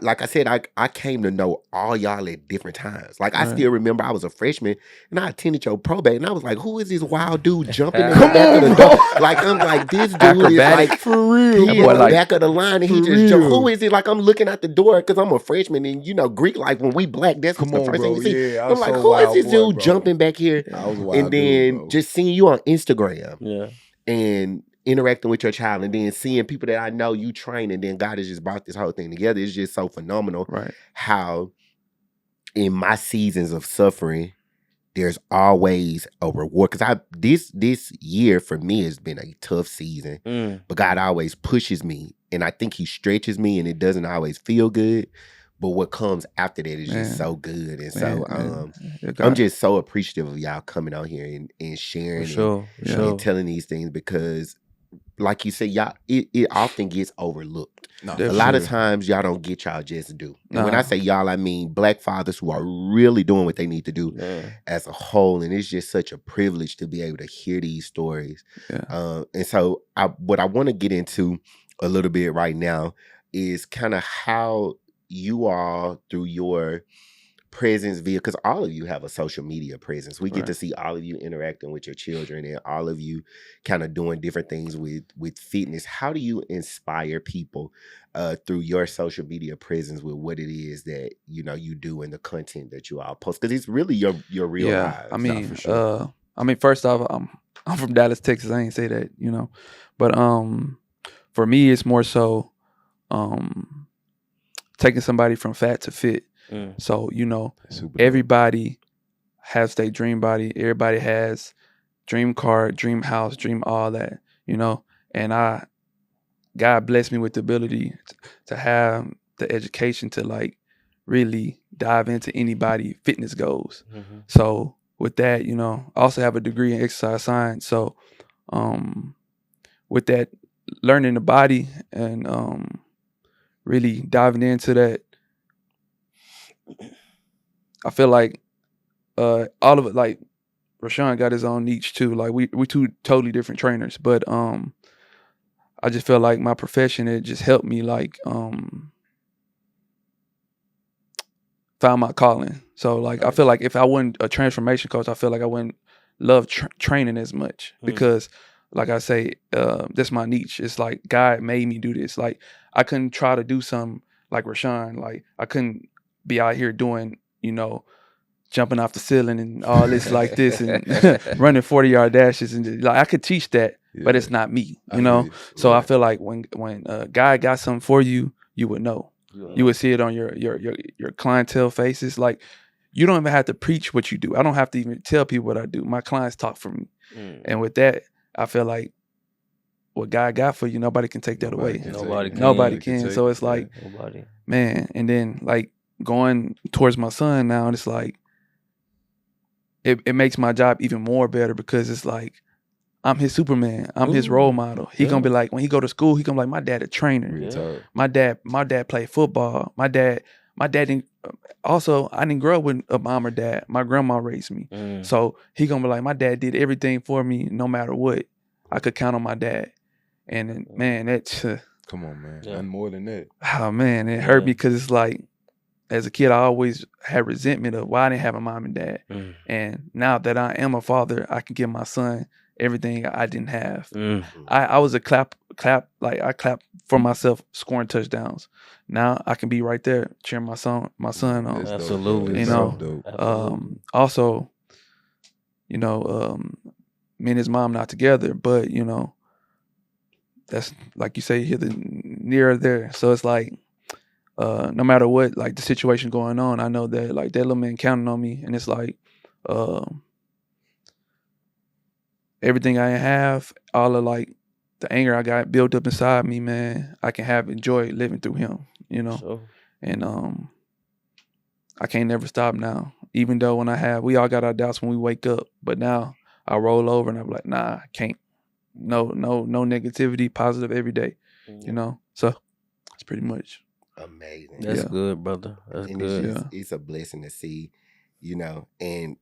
like I said, I came to know all y'all at different times. Like I still remember I was a freshman and I attended your probate and I was like, who is this wild dude jumping in the back of the door? Like I'm like, this dude is like, for real. He in the back of the line and he just jumped. Who is it? Like I'm looking at the door because I'm a freshman and you know Greek life when we black, that's the first thing you see. I'm like, who is this dude jumping back here? And then just seeing you on Instagram. And interacting with your child and then seeing people that I know you train, and then God has just brought this whole thing together. It's just so phenomenal how in my seasons of suffering, there's always a reward. Because this year for me has been a tough season, but God always pushes me, and I think He stretches me, and it doesn't always feel good. But what comes after that is just so good. And so I'm just so appreciative of y'all coming on here and sharing and telling these things, because like you said, y'all, it often gets overlooked. A lot of times y'all don't get y'all just due. And when I say y'all, I mean black fathers who are really doing what they need to do as a whole. And it's just such a privilege to be able to hear these stories. And so what I want to get into a little bit right now is kind of how you all, through your presence via, because all of you have a social media presence. We get to see all of you interacting with your children and all of you kind of doing different things with fitness. How do you inspire people through your social media presence with what it is that you do and the content that you all post? Because it's really your real lives. I mean, first off, I'm from Dallas, Texas. I ain't say that, but for me, it's more so taking somebody from fat to fit. So, everybody has their dream body. Everybody has dream car, dream house, dream all that, and God blessed me with the ability to have the education to like really dive into anybody fitness goals. So with that, I also have a degree in exercise science. So with that, learning the body and really diving into that, I feel like all of it, like Rashawn got his own niche too. Like we two totally different trainers, but I just feel like my profession, it just helped me like found my calling. So like I feel like if I wasn't a transformation coach, I feel like I wouldn't love training as much because like I say, that's my niche. It's like God made me do this. Like I couldn't try to do something like Rashawn. Like I couldn't be out here doing, jumping off the ceiling and all this like this and running 40-yard dashes and like I could teach that, but it's not me, So I feel like when God got something for you, you would know. You would see it on your clientele faces. Like you don't even have to preach what you do. I don't have to even tell people what I do. My clients talk for me. And with that, I feel like what God got for you, nobody can take that away. Nobody can. So it's like, man, and then like going towards my son now, and it's like it makes my job even more better because it's like I'm his Superman. I'm his role model. He gonna be like, when he go to school, he gonna be like, my dad a trainer. My dad played football. My dad didn't. Also, I didn't grow up with a mom or dad. My grandma raised me. So he gonna be like, my dad did everything for me, no matter what. I could count on my dad. And man, that's come on, man. Nothing more than that. Oh man, it hurt me because it's like, as a kid, I always had resentment of why I didn't have a mom and dad. And now that I am a father, I can give my son everything I didn't have. I was a clap, like I clap for myself scoring touchdowns. Now I can be right there cheering my son on. Absolutely. Also, me and his mom not together, but that's like you say, you're near there. So it's like, no matter what, like the situation going on, I know that like that little man counting on me, and it's like, everything I have, all of like the anger I got built up inside me, man, I can enjoy living through him, and I can't never stop now. Even though we all got our doubts when we wake up, but now I roll over and I'm like, nah, I can't. No negativity, positive every day, So it's pretty much. Amazing. That's good, brother. That's good. It's a blessing to see, and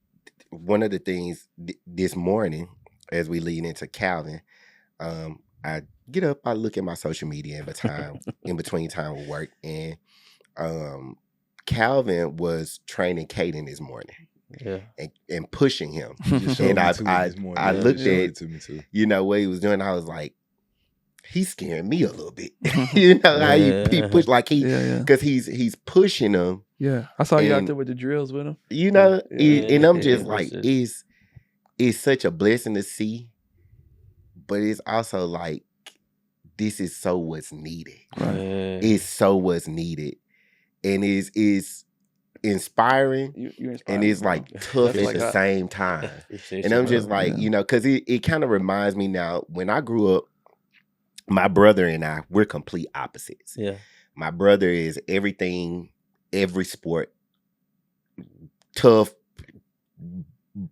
one of the things this morning as we lead into Calvin, I get up, I look at my social media in between time with work, and Calvin was training Caden this morning. And pushing him. And I looked at what he was doing. I was like, he's scaring me a little bit. How he push like because he's pushing him. Yeah, I saw you out there with the drills with him. And I'm just like, it's such a blessing to see, but it's also like, this is so what's needed. Right. It's so what's needed, and is inspiring, and it's like tough at the same time. And I'm just like, because it kind of reminds me now, when I grew up, my brother and I, we're complete opposites. My brother is everything, every sport, tough,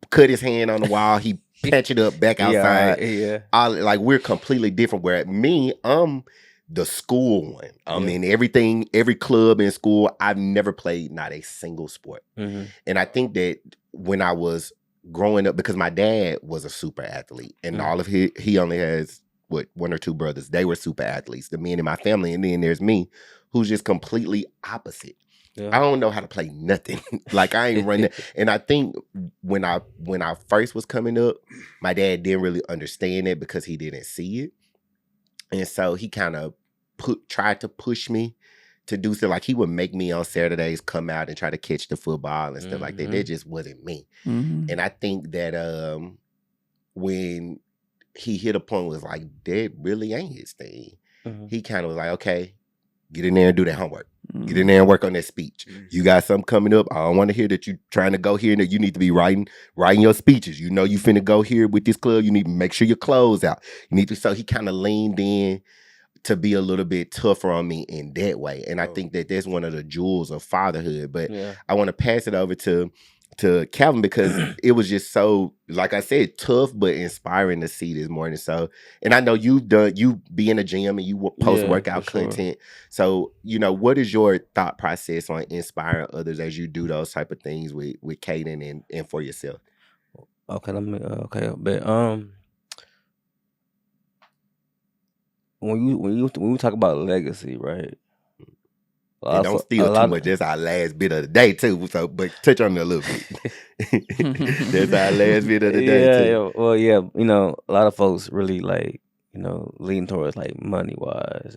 cut his hand on the wall, he patch it up back outside. Like, we're completely different. Where me, I'm the school one. I'm in everything, every club in school. I've never played not a single sport. And I think that when I was growing up, because my dad was a super athlete, and all of he only has one or two brothers. They were super athletes, the men in my family. And then there's me, who's just completely opposite. I don't know how to play nothing. Like, I ain't running. And I think when I first was coming up, my dad didn't really understand it because he didn't see it. And so he kind of tried to push me to do so. Like, he would make me on Saturdays come out and try to catch the football and stuff like that. That just wasn't me. And I think that when he hit a point was like, that really ain't his thing. He kind of was like, okay, get in there and do that homework. Get in there and work on that speech. You got something coming up. I don't want to hear that you trying to go here and that you need to be writing your speeches. You finna go here with this club. You need to make sure your clothes out. So he kind of leaned in to be a little bit tougher on me in that way. And I think that that's one of the jewels of fatherhood. But I want to pass it over to Calvin, because it was just so, like I said, tough but inspiring to see this morning. So, and I know you be in the gym and you post workout content. So, what is your thought process on inspiring others as you do those type of things with Caden and for yourself? Okay, let me. Okay, but when we talk about legacy, right? And don't steal too much. That's our last bit of the day too. So, but touch on it a little bit. That's our last bit of the day too. Yeah. Well, yeah. A lot of folks really like lean towards like money wise.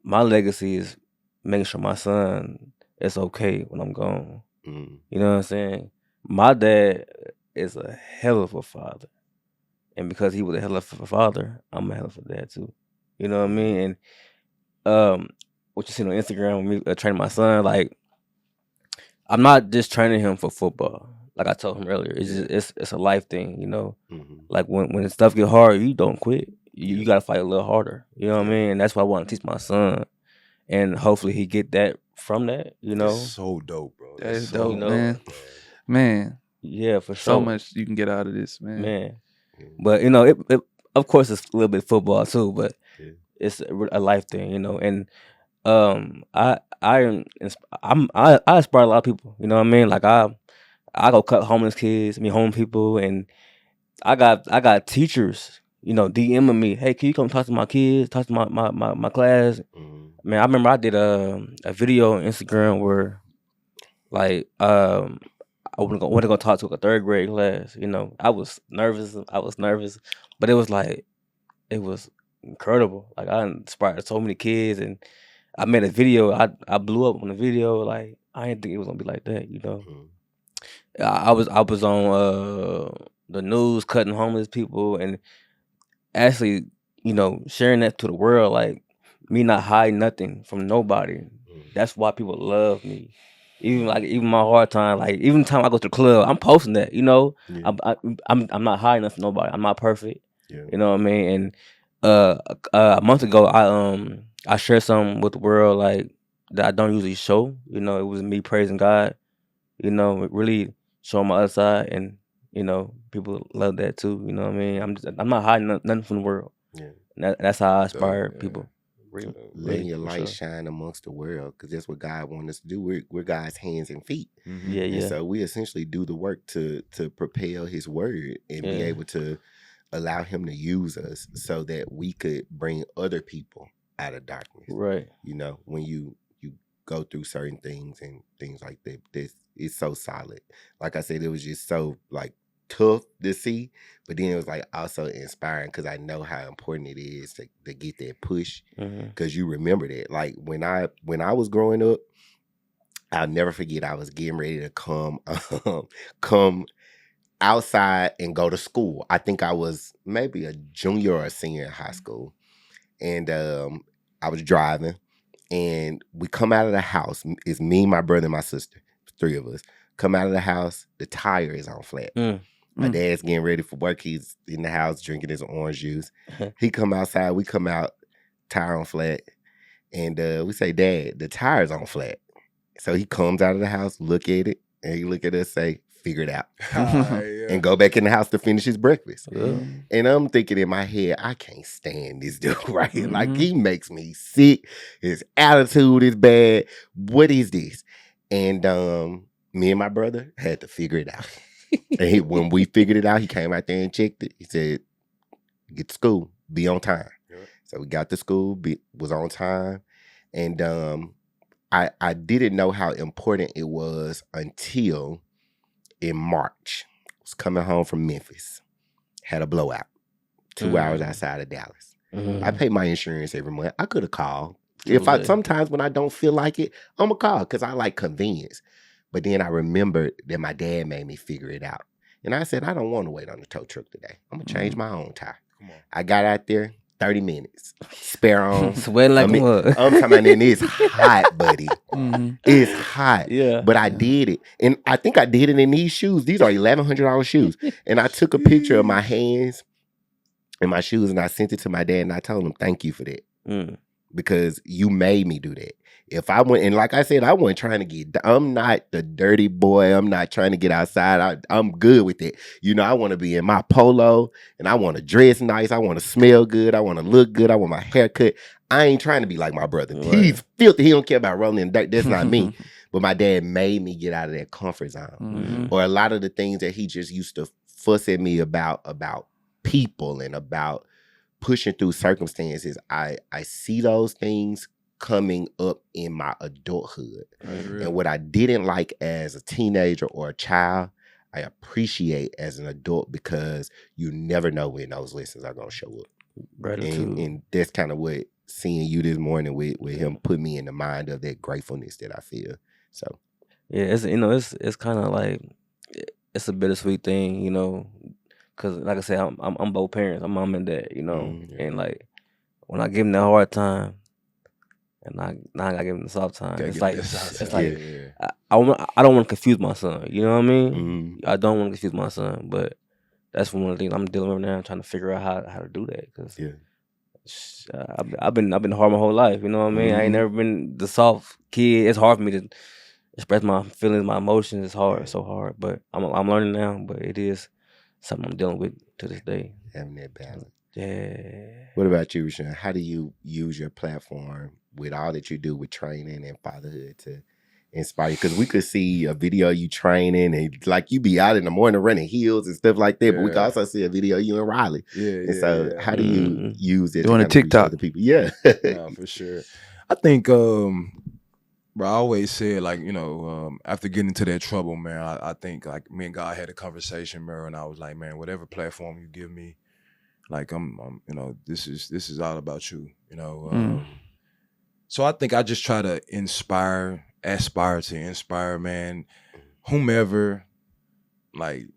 My legacy is making sure my son is okay when I'm gone. You know what I'm saying? My dad is a hell of a father, and because he was a hell of a father, I'm a hell of a dad too. You know what I mean? And what you see on Instagram with me training my son, like I'm not just training him for football. Like I told him earlier, it's just it's a life thing. Like when stuff get hard, you don't quit. You gotta fight a little harder. You know what I mean? And that's what I want to teach my son, and hopefully he get that from that. That's so dope, bro. That is so dope, man. Man, yeah, for sure. So much you can get out of this, man. But it of course it's a little bit football too, but it's a life thing, and I inspire a lot of people. You know what I mean? Like I go cut homeless kids, home people, and I got teachers, DMing me, hey, can you come talk to my kids, talk to my class? Man, I remember I did a video on Instagram where like I want to go talk to a third grade class. I was nervous, but it was incredible. Like I inspired so many kids, and I made a video. I blew up on the video. Like I didn't think it was gonna be like that. I was on the news cutting homeless people, and actually, sharing that to the world. Like me not hiding nothing from nobody. That's why people love me. Even my hard time, like even the time I go to the club, I'm posting that. I'm not hiding nothing from nobody. I'm not perfect. You know what I mean? And a month ago, I shared something with the world like that I don't usually show. It was me praising God. Really showing my other side, and people love that too. You know what I mean? I'm not hiding nothing from the world. That's how I inspire people. Letting your light shine amongst the world, because that's what God wants us to do. We're God's hands and feet. And so we essentially do the work to propel His word and be able to allow Him to use us so that we could bring other people out of darkness. Right. When you go through certain things and things like that, it's so solid. Like I said, it was just so like tough to see, but then it was like also inspiring, because I know how important it is to get that push, because you remember that. Like when I was growing up, I'll never forget, I was getting ready to come outside and go to school. I think I was maybe a junior or a senior in high school, and I was driving, and we come out of the house. It's me, my brother, and my sister, 3 of us. Come out of the house, the tire is on flat. My dad's getting ready for work. He's in the house drinking his orange juice. He come outside, we come out, tire on flat. And we say, Dad, the tire's on flat. So he comes out of the house, look at it, and he look at us, say, figure it out. And go back in the house to finish his breakfast. And I'm thinking in my head, I can't stand this dude right here. Like, he makes me sick. His attitude is bad. What is this? And me and my brother had to figure it out. And when we figured it out, he came out there and checked it. He said, get to school, be on time. So we got to school, was on time. And I didn't know how important it was until in March. I was coming home from Memphis. Had a blowout. 2 hours outside of Dallas. I pay my insurance every month. I could have called. Sometimes when I don't feel like it, I'm going to call, because I like convenience. But then I remembered that my dad made me figure it out. And I said, I don't want to wait on the tow truck today. I'm going to change my own tire. I got out there, 30 minutes. Spare on. Sweating like a mug. I'm talking about, and it's hot, buddy. It's hot. Yeah. But I did it. And I think I did it in these shoes. These are $1,100 shoes. And I took a picture of my hands and my shoes, and I sent it to my dad, and I told him, thank you for that. Because you made me do that. If I went, and like I said, I wasn't trying to I'm not the dirty boy. I'm not trying to get outside. I'm good with it. I want to be in my polo, and I want to dress nice. I want to smell good. I want to look good. I want my hair cut. I ain't trying to be like my brother. Right. He's filthy. He don't care about rolling in dirt. That's not me. but my dad made me get out of that comfort zone. Mm-hmm. Or a lot of the things that he just used to fuss at me about people and about pushing through circumstances, I see those things coming up in my adulthood. And what I didn't like as a teenager or a child, I appreciate as an adult, because you never know when those lessons are going to show up. And that's kind of what seeing you this morning with him put me in the mind of that gratefulness that I feel. So yeah, it's kind of like, it's a bittersweet thing, because like I said, I'm both parents, I'm mom and dad, and like when I give them that hard time, and now I gotta give him the soft time. It's like I don't want to confuse my son. You know what I mean? I don't want to confuse my son, but that's one of the things I'm dealing with now. I'm trying to figure out how to do that, because I've been hard my whole life. You know what I mean? I ain't never been the soft kid. It's hard for me to express my feelings, my emotions. It's hard, so hard. But I'm learning now. But it is something I'm dealing with to this day. Having that balance. Yeah. What about you, Rashawn? How do you use your platform with all that you do with training and fatherhood to inspire you? Because we could see a video you training and like you be out in the morning running heels and stuff like that. But we could also see a video you in Raleigh. How do you use it doing to a TikTok? other people? Yeah, for sure. I think, bro, I always said, like, after getting into that trouble, man, I think like me and God had a conversation, man, and I was like, man, whatever platform you give me, like I'm this is all about you, So I think I just try to aspire to inspire, man, whomever, like,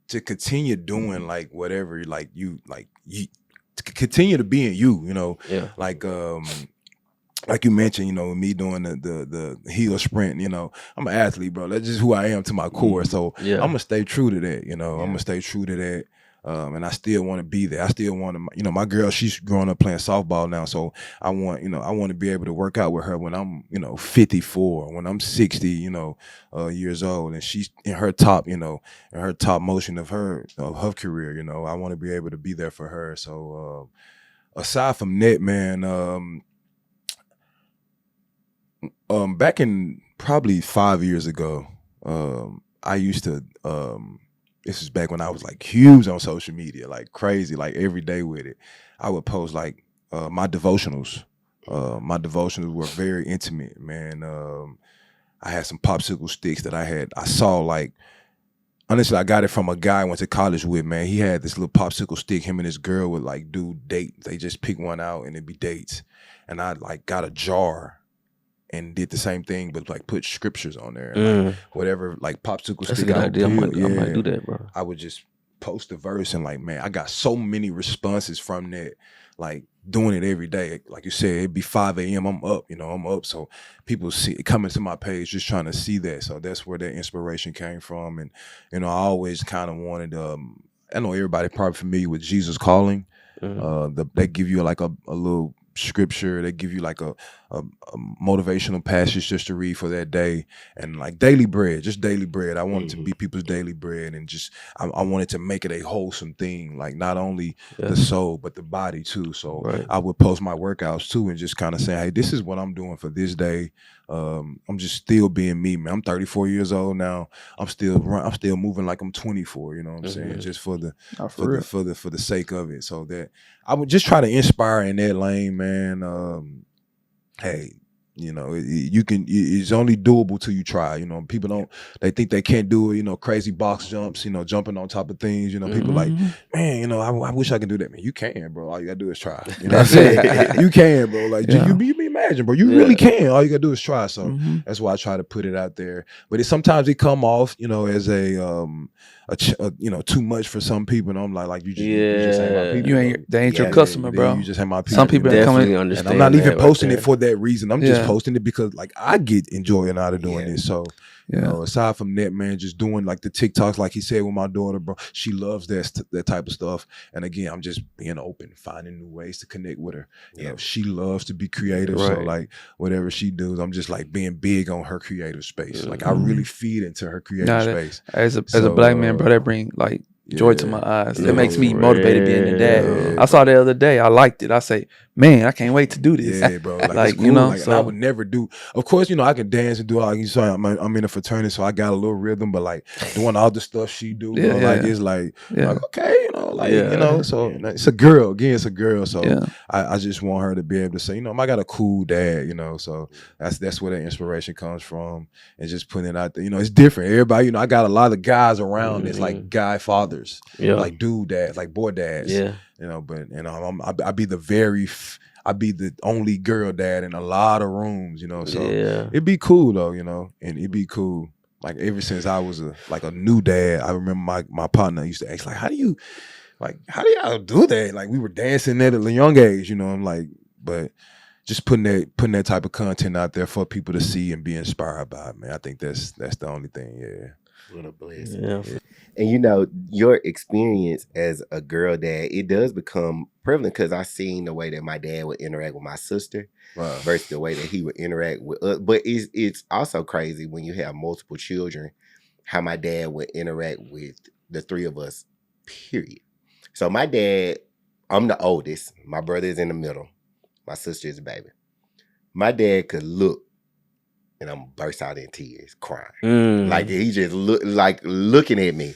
to continue doing like whatever, like you to continue to being you, like you mentioned, me doing the heel sprint, I'm an athlete, bro. That's just who I am to my core. So I'm gonna stay true to that, I'm gonna stay true to that. And I still want to be there. I still want to, my girl, she's growing up playing softball now. So I want to be able to work out with her when I'm, 54, when I'm 60, years old, and she's in her top, motion of her career. I want to be able to be there for her. So aside from that, man, back in probably 5 years ago, I used to, this is back when I was like huge on social media, like crazy, like every day with it. I would post like my devotionals. My devotionals were very intimate, man. I had some popsicle sticks that I saw, like, honestly, I got it from a guy I went to college with, man. He had this little popsicle stick, him and his girl would like do dates. They just pick one out and it'd be dates. And I like got a jar and did the same thing, but like put scriptures on there, and like whatever, like popsicle stick. That's a good idea. I might do that, bro. I would just post a verse, and like, man, I got so many responses from that. Like doing it every day, like you said, it'd be 5 a.m. I'm up. So people see coming to my page, just trying to see that. So that's where that inspiration came from, and I always kind of wanted. I know everybody probably familiar with Jesus Calling. They give you like a little scripture. They give you like a motivational passage just to read for that day, and like daily bread. I wanted to be people's daily bread, and just I wanted to make it a wholesome thing, like not only the soul but the body too. So I would post my workouts too, and just kind of say, hey, this is what I'm doing for this day. I'm just still being me, man. I'm 34 years old now. I'm still moving like I'm 24. You know what I'm saying? Just for the sake of it. So that I would just try to inspire in that lane, man. Hey, you can. It's only doable till you try. People they think they can't do it. Crazy box jumps. Jumping on top of things. People like, man. I wish I could do that, man. You can, bro. All you gotta do is try. You know what I'm saying? You can, bro. Like you imagine, bro. You really can. All you gotta do is try. So that's why I try to put it out there. But sometimes it come off, as too much for some people, and I'm like you just ain't my people. They ain't your customer, bro. You just ain't my people. Some people definitely understand. And I'm not even posting it for that reason. I'm just posting it because like I get enjoying out of doing this. So aside from that, man, just doing like the TikToks, like he said with my daughter, bro, she loves that type of stuff. And again, I'm just being open, finding new ways to connect with her. She loves to be creative, so like whatever she does, I'm just like being big on her creative space. Like I really feed into her creative space. As a black man, bro, that bring like joy to my eyes. That Yeah, makes me for motivated being a dad. real. I saw the other day. I liked it. I say, man, I can't wait to do this. Yeah, bro. Like, Like, it's cool. you know, like, and I would never do. Of course, you know, I can dance and do all. You saw, I'm in a fraternity, so I got a little rhythm. But like doing all the stuff she do, bro, like it's like okay, you know, like you know. So it's a girl. Again, it's a girl. So I just want her to be able to say, you know, I got a cool dad. You know, so that's where the inspiration comes from, and just putting it out there. You know, it's different. Everybody, you know, I got a lot of guys around. It's like guy fathers, like dude dads, like boy dads. Yeah. You know, but I be I be the only girl dad in a lot of rooms, you know. So it'd be cool though, you know, and it'd be cool. Like ever since I was a new dad, I remember my partner used to ask like, how do y'all do that? Like we were dancing at a young age, you know. I'm like, but just putting that type of content out there for people to see and be inspired by, man. I think that's the only thing. Yeah. What a blessing. Yeah. And you know, your experience as a girl dad, it does become prevalent because I seen the way that my dad would interact with my sister versus the way that he would interact with us. But it's also crazy when you have multiple children, how my dad would interact with the three of us, period. So my dad, I'm the oldest. My brother is in the middle. My sister is a baby. My dad could look and I'm burst out in tears, crying. Like he just looking at me,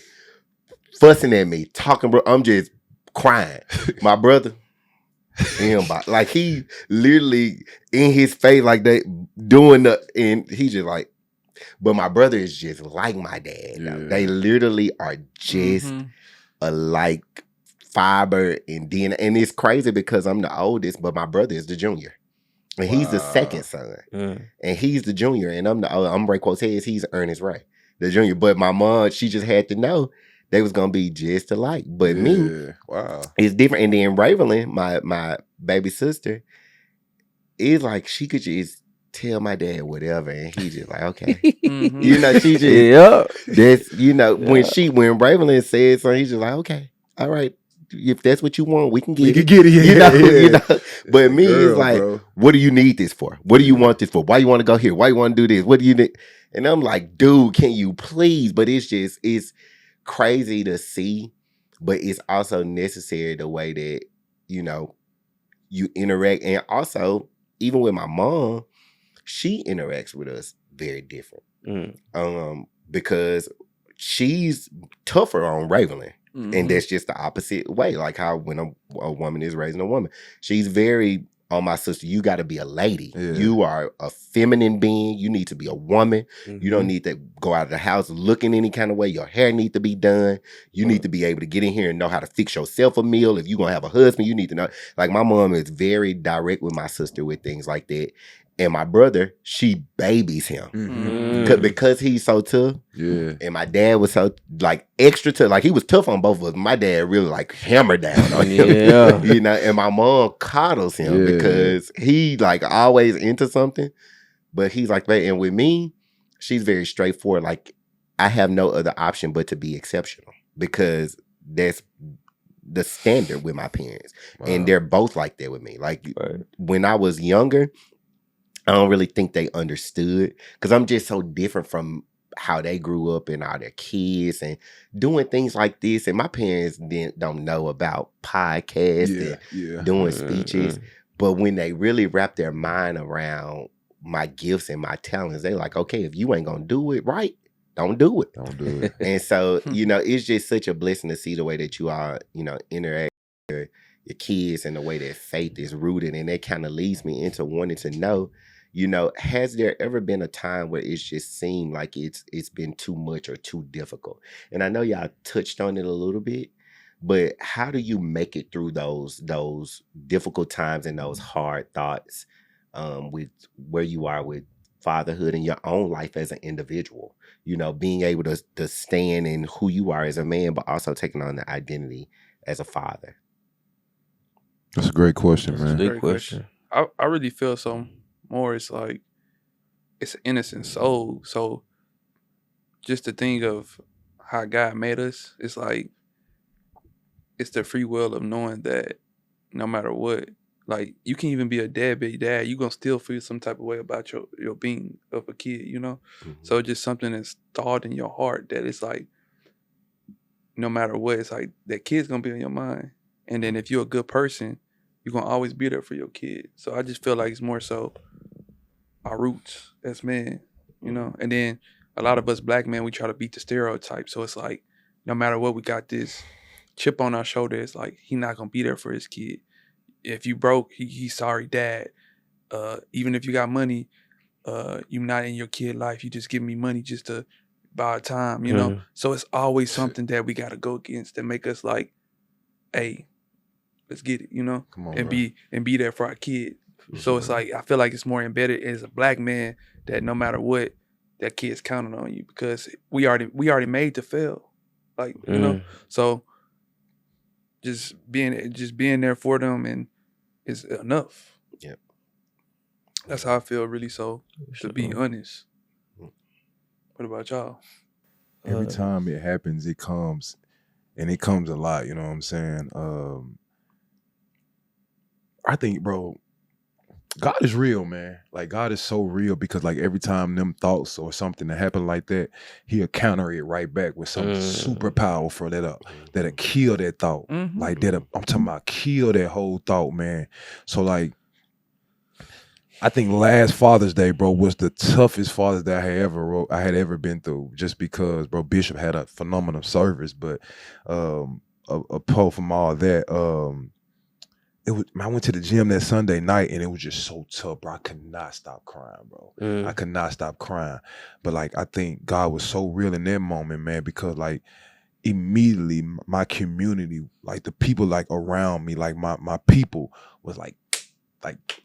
fussing at me, talking, bro. I'm just crying. My brother, like he literally in his face like that doing and he just like, but my brother is just like my dad. Yeah. They literally are just alike, fiber and DNA. And it's crazy because I'm the oldest, but my brother is the junior. And he's the second son. And he's the junior. And I'm Ray Quotez, he's Ernest Ray, the junior. But my mom, she just had to know they was gonna be just alike. But me, it's different. And then Ravelyn, my baby sister, is like she could just tell my dad whatever, and he just like, okay. You know, she just that's when Ravelyn said something, he's just like, okay, all right. If that's what you want, we can get it. You know. But me, it's like, bro, what do you need this for? What do you want this for? Why you want to go here? Why you want to do this? What do you need? And I'm like, dude, can you please? But it's crazy to see, but it's also necessary the way that, you know, you interact. And also, even with my mom, she interacts with us very different. Because she's tougher on Ravelyn. And that's just the opposite way. Like how when a woman is raising a woman, she's very on my sister. You got to be a lady. Yeah. You are a feminine being. You need to be a woman. You don't need to go out of the house looking any kind of way. Your hair needs to be done. You need to be able to get in here and know how to fix yourself a meal. If you're going to have a husband, you need to know. Like my mom is very direct with my sister with things like that. And my brother, she babies him because he's so tough. Yeah. And my dad was so like extra tough. Like he was tough on both of us. My dad really like hammered down on him. Yeah. You know, and my mom coddles him because he like always into something. But he's like that. And with me, she's very straightforward. Like I have no other option but to be exceptional because that's the standard with my parents. Wow. And they're both like that with me. Like when I was younger, I don't really think they understood because I'm just so different from how they grew up and all their kids and doing things like this. And my parents don't know about podcasts and doing speeches. But when they really wrap their mind around my gifts and my talents, they like, okay, if you ain't going to do it right, don't do it. Don't do it. And so, you know, it's just such a blessing to see the way that you are, you know, interact with your kids and the way that faith is rooted. And that kind of leads me into wanting to know, you know, has there ever been a time where it's just seemed like it's been too much or too difficult? And I know y'all touched on it a little bit, but how do you make it through those difficult times and those hard thoughts with where you are with fatherhood and your own life as an individual? You know, being able to stand in who you are as a man, but also taking on the identity as a father. That's a great question, man. That's a great question. I really feel so. More, it's like it's an innocent soul. So just to think of how God made us, it's like it's the free will of knowing that no matter what, like you can even be a deadbeat dad, you're gonna still feel some type of way about your being of a kid, you know? So just something that's thought in your heart that it's like no matter what, it's like that kid's gonna be on your mind. And then if you're a good person, you're gonna always be there for your kid. So I just feel like it's more so our roots as men, you know. And then a lot of us black men, we try to beat the stereotype. So it's like no matter what, we got this chip on our shoulder. It's like he not gonna be there for his kid. If you broke, he's sorry, dad. Even if you got money, you not in your kid life. You just give me money just to buy time, you know. So it's always something that we gotta go against that make us like, hey, let's get it, you know, Come on, and bro. be there for our kid. So it's like I feel like it's more embedded as a black man that no matter what, that kid's counting on you because we already made to fail, like you know. So just being there for them and is enough. Yep. That's how I feel really. So to be honest, what about y'all? Every time it happens, it comes, and it comes a lot. You know what I'm saying? I think, bro, God is real, man. Like God is so real because like every time them thoughts or something that happen like that, he'll counter it right back with something super powerful that'll kill that thought. Like I'm talking about kill that whole thought, man. So like I think last Father's Day, bro, was the toughest Father's Day I had ever been through. Just because, bro, Bishop had a phenomenal service, but apart from all that, I went to the gym that Sunday night and it was just so tough, bro. I could not stop crying, bro. I could not stop crying. But like, I think God was so real in that moment, man, because like immediately my community, like the people like around me, like my people was like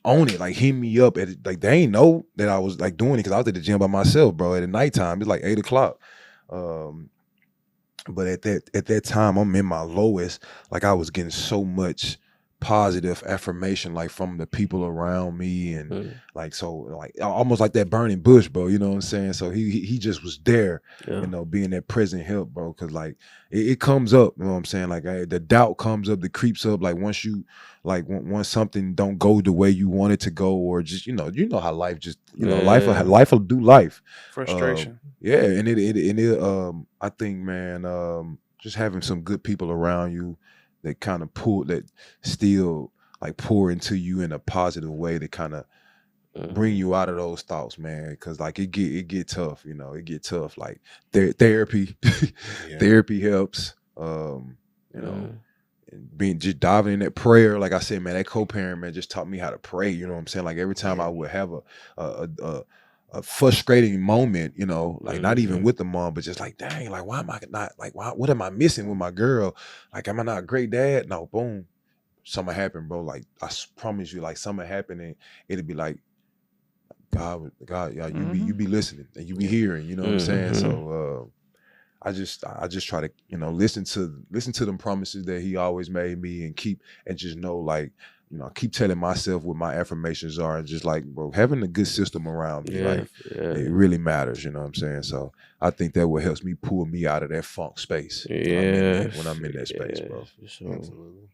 on it, like hit me up at like they ain't know that I was like doing it because I was at the gym by myself, bro. At the nighttime, it's like 8 o'clock. But at that time, I'm in my lowest. Like I was getting so much positive affirmation, like from the people around me, and like so, like almost like that burning bush, bro. You know what I'm saying? So he just was there, you know, being that present help, bro. Because like it comes up, you know what I'm saying? Like the doubt comes up, the creeps up. Like once you, like once something don't go the way you want it to go, or just you know how life just life will do life. Frustration. Yeah, and it I think, man, just having some good people around you that kind of that still like pour into you in a positive way to kind of bring you out of those thoughts, man. Cause like it get tough, you know, it get tough. Like therapy, therapy helps, you know, and being just diving in that prayer. Like I said, man, that co-parent, man, just taught me how to pray. You know what I'm saying? Like every time I would have a frustrating moment, you know, like not even with the mom, but just like, dang, like why am I not like what am I missing with my girl? Like, am I not a great dad? No, boom, something happened, bro. Like I promise you, like something happened, and it'd be like, God, yeah, you be listening and you be hearing, you know what I'm saying? So I just try to, you know, listen to them promises that he always made me, and just know, like, you know, I keep telling myself what my affirmations are, and just like, bro, having a good system around me, it really matters, you know what I'm saying? So I think that what helps me pull me out of that funk space when I'm in that space, bro. For sure. Absolutely.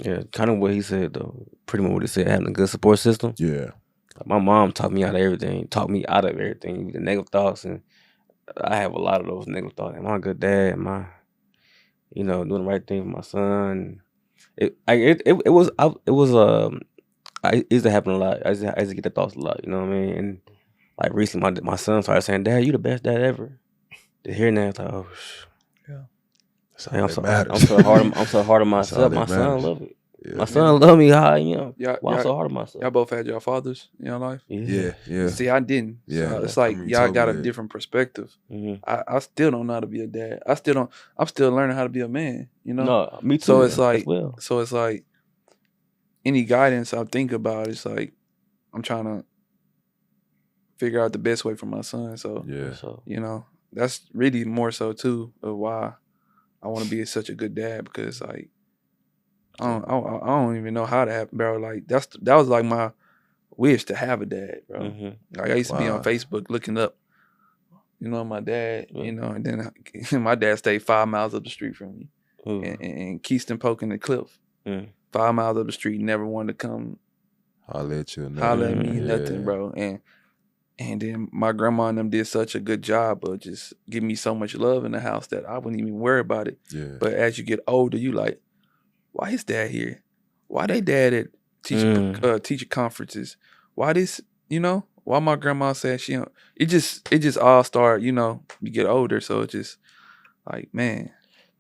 Yeah, kind of what he said though. Pretty much what he said, having a good support system. Yeah. Like, my mom taught me out of everything, the negative thoughts, and I have a lot of those negative thoughts. Am I a good dad? Am I, you know, doing the right thing for my son? It used to happen a lot. I used to get the thoughts a lot, you know what I mean? And like recently, my son started saying, "Dad, you the best dad ever." To hear that, it's like, oh, I'm so hard on myself. My son love it. Yeah. My son love me high, you know. I'm so hard on myself. Y'all both had your fathers in your life? Yeah. See, I didn't. Yeah. So it's like y'all got a different perspective. I still don't know how to be a dad. I'm still learning how to be a man, you know? No, me too. So it's like any guidance I think about, it's like I'm trying to figure out the best way for my son. So you know, that's really more so too of why I want to be such a good dad, because like I don't even know how to happen, bro. Like that was like my wish to have a dad, bro. Like I used to be on Facebook looking up, you know, my dad, you know, and then my dad stayed 5 miles up the street from me, in Keystone Poking the Cliff, 5 miles up the street. Never wanted to come holler at me, nothing, bro. And And then my grandma and them did such a good job of just giving me so much love in the house that I wouldn't even worry about it. Yeah. But as you get older, you like, why is dad here? Why they dad at teacher conferences? Why this, why my grandma said she don't, it just all start, you get older. So it's just like, man.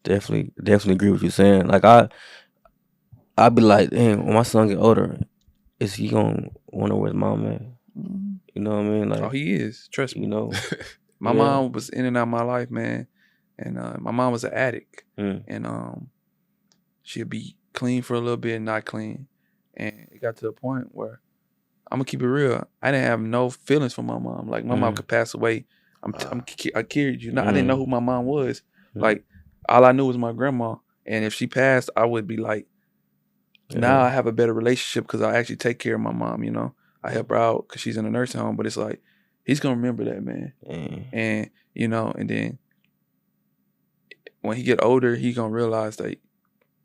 Definitely agree with you saying. Like I'd be like, damn, when my son get older, is he gonna wonder where his mom at? You know what I mean? Like, Oh, he is. Trust me. My Yeah. mom was in and out of my life, man. And my mom was an addict. And she'd be clean for a little bit and not clean. And it got to a point where, I'm gonna keep it real, I didn't have no feelings for my mom. Like, my mom could pass away. I kid you not. I didn't know who my mom was. Like, all I knew was my grandma. And if she passed, I would be like, now I have a better relationship because I actually take care of my mom, I help her out because she's in a nursing home. But it's like, he's gonna remember that, man. And and then when he get older, he gonna realize that,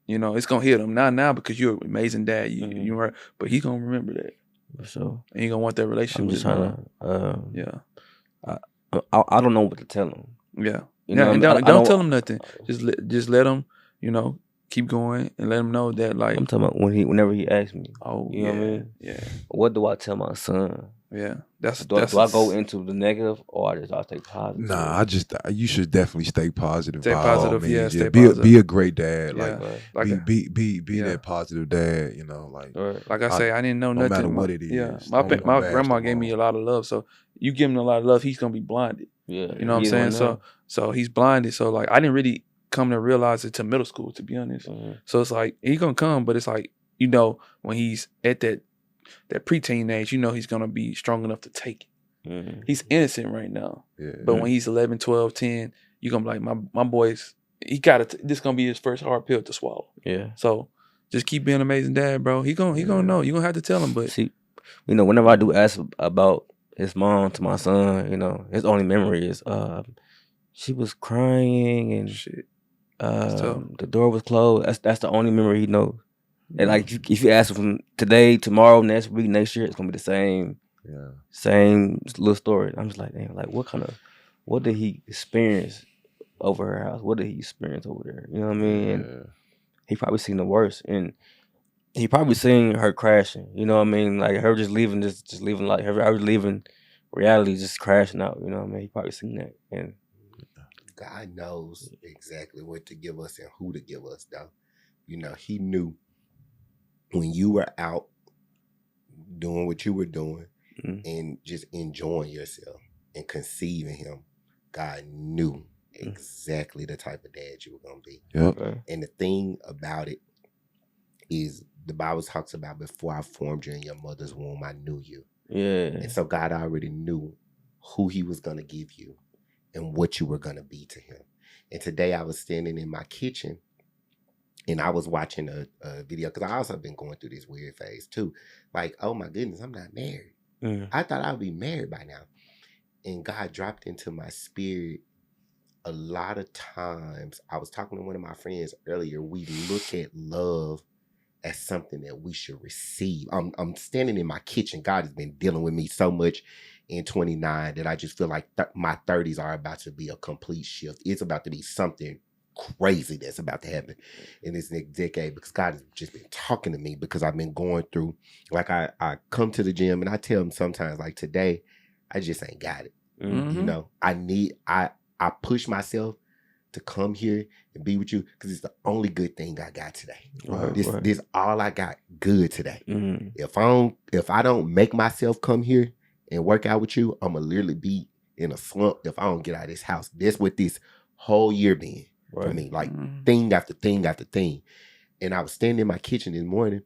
it's gonna hit him. Not now because you're an amazing dad, you right, but he gonna remember that. For sure. And he gonna want that relationship. I'm with just his trying mom. to. I don't know what to tell him. Yeah. You know, and what I mean? don't tell him nothing. Just let him, keep going and let him know that, like, I'm talking about whenever he asks me. Oh, you know what I mean? Yeah. What do I tell my son? Yeah. Do I go into the negative or I stay positive? Nah, you should definitely stay positive. Stay by positive, all means. yeah, stay be positive. a great dad. Yeah. Like be that positive dad. Like I say, I didn't know no nothing. matter what it is. Yeah, my grandma gave me a lot of love. So you give him a lot of love, he's gonna be blinded. Yeah, you know what I'm saying. So he's blinded. So, like, I didn't really come to realize it till middle school, to be honest. So it's like, he's gonna come, but it's like, when he's at that preteen age, he's gonna be strong enough to take it. He's innocent right now. Yeah. But when he's 11, 12, 10, you're gonna be like, my boy's, this gonna be his first hard pill to swallow. Yeah. So just keep being an amazing dad, bro. He gonna know. You're gonna have to tell him. But see, whenever I do ask about his mom to my son, his only memory is she was crying and shit. The door was closed. That's the only memory he knows. And like, if you ask him from today, tomorrow, next week, next year, it's gonna be the same. Yeah. Same little story. I'm just like, damn, like, what did he experience over her house? What did he experience over there? You know what I mean? Yeah. And he probably seen the worst, and he probably seen her crashing. You know what I mean? Like, her just leaving like her leaving reality, just crashing out. You know what I mean? He probably seen that, and God knows exactly what to give us and who to give us, though. He knew when you were out doing what you were doing and just enjoying yourself and conceiving him. God knew exactly the type of dad you were going to be. Yep. And the thing about it is, the Bible talks about, before I formed you in your mother's womb, I knew you. Yeah. And so God already knew who he was going to give you and what you were going to be to him. And today I was standing in my kitchen and I was watching a video, because I also been going through this weird phase too. Like, oh my goodness, I'm not married. I thought I would be married by now. And God dropped into my spirit, a lot of times, I was talking to one of my friends earlier, we look at love as something that we should receive. I'm standing in my kitchen. God has been dealing with me so much in 29 that I just feel like my 30s are about to be a complete shift. It's about to be something crazy that's about to happen in this next decade, because God has just been talking to me, because I've been going through, like, I come to the gym and I tell him sometimes, like, today, I just ain't got it. I push myself to come here and be with you, because it's the only good thing I got today. This all I got good today. If I don't make myself come here and work out with you, I'm gonna literally be in a slump if I don't get out of this house. That's what this whole year been for me, like thing after thing after thing. And I was standing in my kitchen this morning,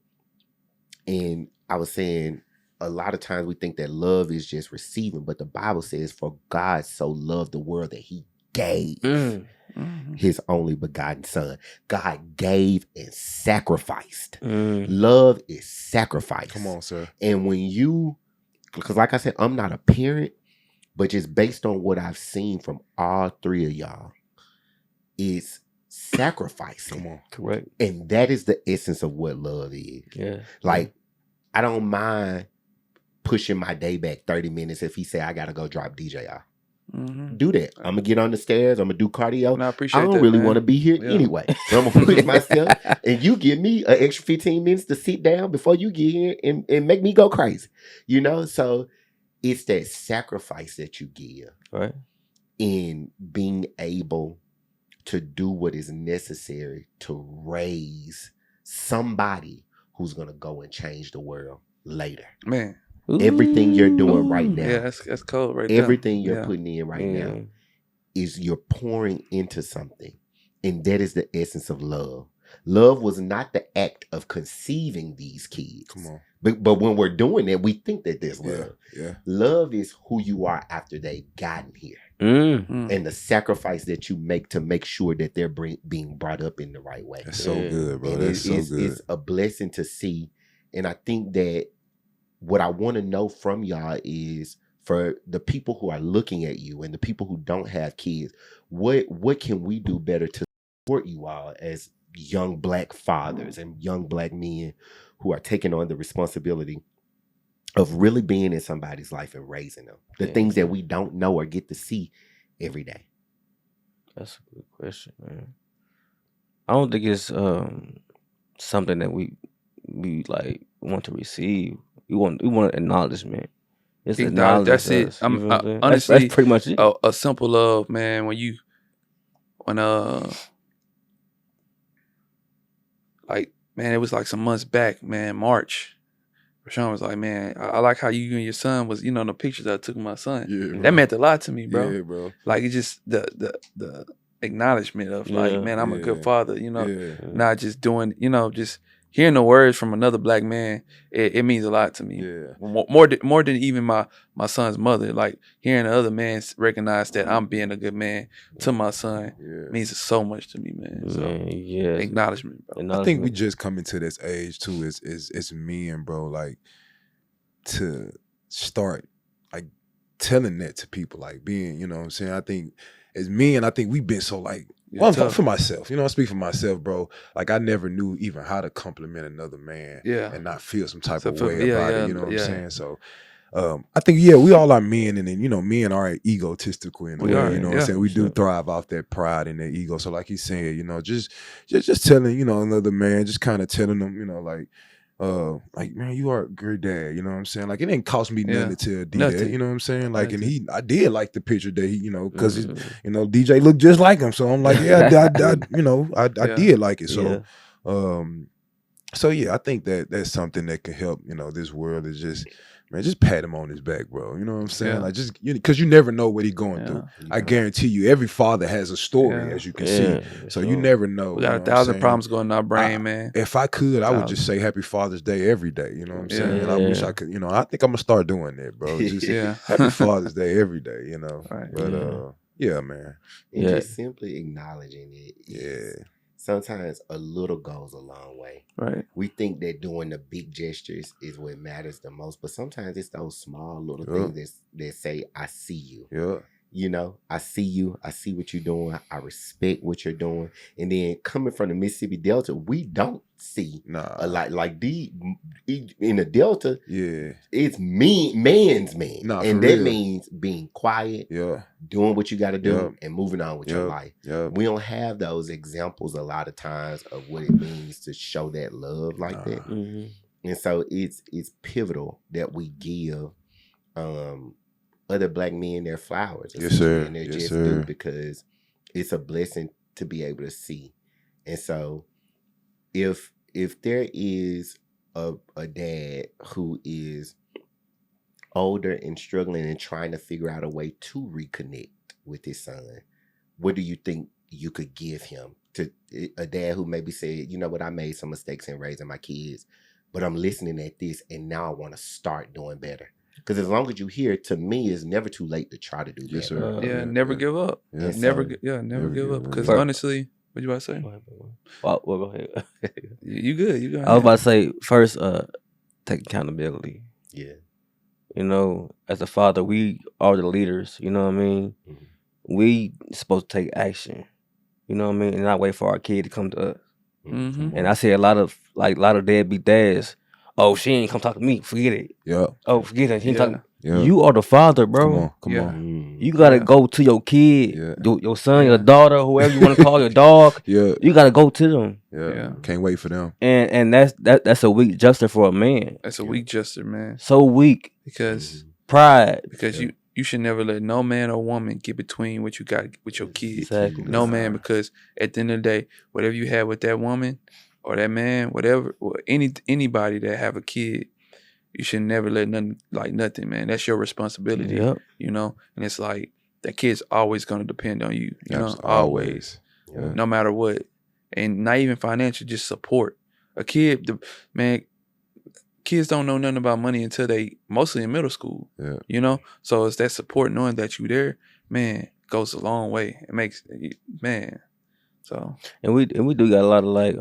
and I was saying, a lot of times we think that love is just receiving, but the Bible says, for God so loved the world that he gave his only begotten son. God gave and sacrificed. Love is sacrifice. Come on, sir. And when because like I said, I'm not a parent, but just based on what I've seen from all three of y'all, is sacrificing. Come on. Correct. And that is the essence of what love is. Yeah. Like, I don't mind pushing my day back 30 minutes if he say I gotta go drop DJ off. Mm-hmm. Do that. I'm gonna get on the stairs. I'm gonna do cardio. And I appreciate don't that, really man. want to be here anyway. But I'm gonna push myself, and you give me an extra 15 minutes to sit down before you get here and make me go crazy. You know, so it's that sacrifice that you give, Right. in being able to do what is necessary to raise somebody who's gonna go and change the world later. Man. Everything you're doing right now, Yeah, that's cold right there. everything you're putting in right now, is you're pouring into something. And that is the essence of love. Love was not the act of conceiving these kids. Come on. But when we're doing it, we think that there's love. Yeah. Love is who you are after they've gotten here. And the sacrifice that you make to make sure that they're being brought up in the right way. That's so good, bro. And That's so good. It's a blessing to see. And I think that what I want to know from y'all is, for the people who are looking at you and the people who don't have kids, what can we do better to support you all as young Black fathers and young Black men who are taking on the responsibility of really being in somebody's life and raising them? The things that we don't know or get to see every day. That's a good question, man. I don't think it's something that we like want to receive. We want acknowledgement. It's acknowledge that's us. it. I'm You know what I'm saying? honestly that's pretty much it. a simple love, man. When like, man, it was like some months back, man, March. Rashawn was like, man, I like how you and your son was, the pictures I took of my son. Yeah, that meant a lot to me, bro. Yeah, bro. Like, it's just the acknowledgement of like, man, I'm a good father, not just doing, just hearing the words from another Black man. It means a lot to me. Yeah. More than even my son's mother. Like, hearing the other man recognize that I'm being a good man to my son means so much to me, man. So acknowledgement, bro. I think we just coming to this age too. It's men, bro. Like, to start like telling that to people, like being, you know what I'm saying. I think as men, I think we've been so like. Well, for myself, I speak for myself, bro. Like, I never knew even how to compliment another man, and not feel some type of way about it. You know what I'm saying? So, I think we all are men, and then men are egotistical in a way. You know what I'm saying? We do thrive off that pride and that ego. So, like he said, just telling another man, just kind of telling them, like, man, you are a great dad. You know what I'm saying? Like, it didn't cost me nothing to do that. You know what I'm saying? Like, and I did like the picture that he, because DJ looked just like him. So I'm like, I did like it. So, I think that's something that could help. This world is just. Man, just pat him on his back, bro. You know what I'm saying? Like, just because you never know what he's going through. I guarantee you, every father has a story, as you can see. So you never know. We got 1,000 problems going in our brain, man. If I could, I would just say Happy Father's Day every day. You know what I'm saying? And I wish I could. I think I'm gonna start doing that, bro. Just Happy Father's Day every day. Right. But man. And just simply acknowledging it. Sometimes a little goes a long way. Right. We think that doing the big gestures is what matters the most, but sometimes it's those small little things that say, I see you. Yeah. I see you. I see what you're doing. I respect what you're doing. And then coming from the Mississippi Delta, we don't see a lot. Like in the Delta, it's man's man. And that means being quiet, doing what you got to do, and moving on with your life. We don't have those examples a lot of times of what it means to show that love like that. And so it's pivotal that we give other Black men their flowers. Yes, sir. And they're just due, because it's a blessing to be able to see. And so if there is a dad who is older and struggling and trying to figure out a way to reconnect with his son, what do you think you could give him? To a dad who maybe said, you know what, I made some mistakes in raising my kids, but I'm listening at this and now I want to start doing better. Because as long as you hear, to me, it's never too late to try to do better. Yes, sir. Never give up. Never give up. Because honestly, what you about to say? Well, go ahead. You good. You good. I was about to say, first, take accountability. Yeah. As a father, we are the leaders. You know what I mean? We supposed to take action. You know what I mean? And not wait for our kid to come to us. And I see a lot of deadbeat dads. oh, she ain't come talk to me. Forget it. Yeah. Oh, forget it. She ain't Yeah. talking. Yeah. You are the father, bro. Come on. Come Yeah. on. You gotta Yeah. go to your kid, Yeah. your son, Yeah. your daughter, whoever you want to call your dog. Yeah. You gotta go to them. Yeah. Yeah. Can't wait for them. And that's a weak justice for a man. That's a weak justice, man. So weak. Because Pride. you should never let no man or woman get between what you got with your kid. Exactly. No man, because at the end of the day, whatever you have with that woman or that man, whatever, or anybody that have a kid, you should never let nothing, man. That's your responsibility. Yep. You know, and it's like that kid's always gonna depend on you. You know, Always. Yeah. no matter what, and not even financial, just support. A kid, man. Kids don't know nothing about money until they mostly in middle school. Yeah. You know, so it's that support, knowing that you there, man, goes a long way. It makes, man. So And we do got a lot of like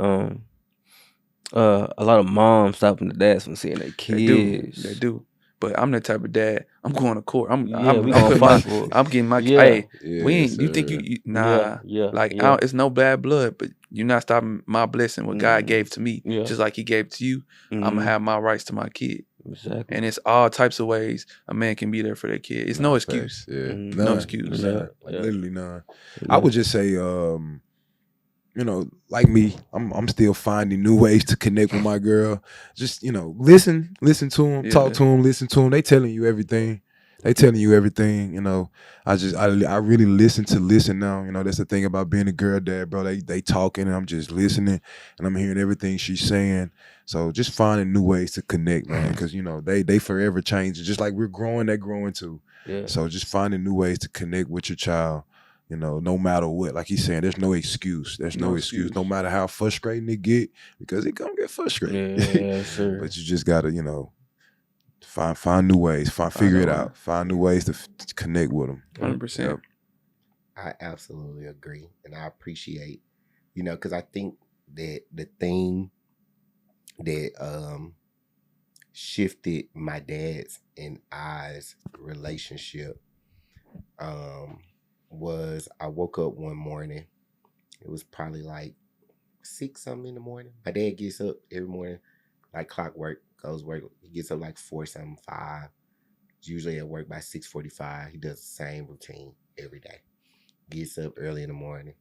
a lot of moms stopping the dads from seeing their kids. They do. But I'm the type of dad. I'm going to court. I'm we putting gonna fight for it. I'm getting my Yeah. hey. Yeah, We ain't. You think sir. you nah? Yeah. Like yeah. it's no bad blood, but you're not stopping my blessing. What God gave to me, Yeah. just like He gave to you. I'm gonna have my rights to my kid. Exactly. And it's all types of ways a man can be there for their kid. It's no excuse. Yeah. Mhm. None. No excuse. None. Yeah. Like Yeah. literally none. I would just say, you know, like me, I'm still finding new ways to connect with my girl. Just, you know, listen to them, Yeah. talk to them, listen to them. They telling you everything. You know. I really listen now. You know, that's the thing about being a girl dad, bro. They talking and I'm just listening and I'm hearing everything she's saying. So just finding new ways to connect, man, because you know they forever changing. Just like we're growing, they're growing too. Yeah. So just finding new ways to connect with your child. You know, no matter what, like he's saying, there's no excuse. There's no excuse, no matter how frustrating it get, because it gonna get frustrating. Yeah, sure. But you just gotta, you know, find new ways, figure it out, find new ways to connect with them. 100%. I absolutely agree, and I appreciate, you know, because I think that the thing that shifted my dad's and I's relationship was I woke up one morning. It was probably like 6 something in the morning. My dad gets up every morning like clockwork, goes work. He gets up like 4 something, 5. He's usually at work by 6:45. He does the same routine every day. Gets up early in the morning,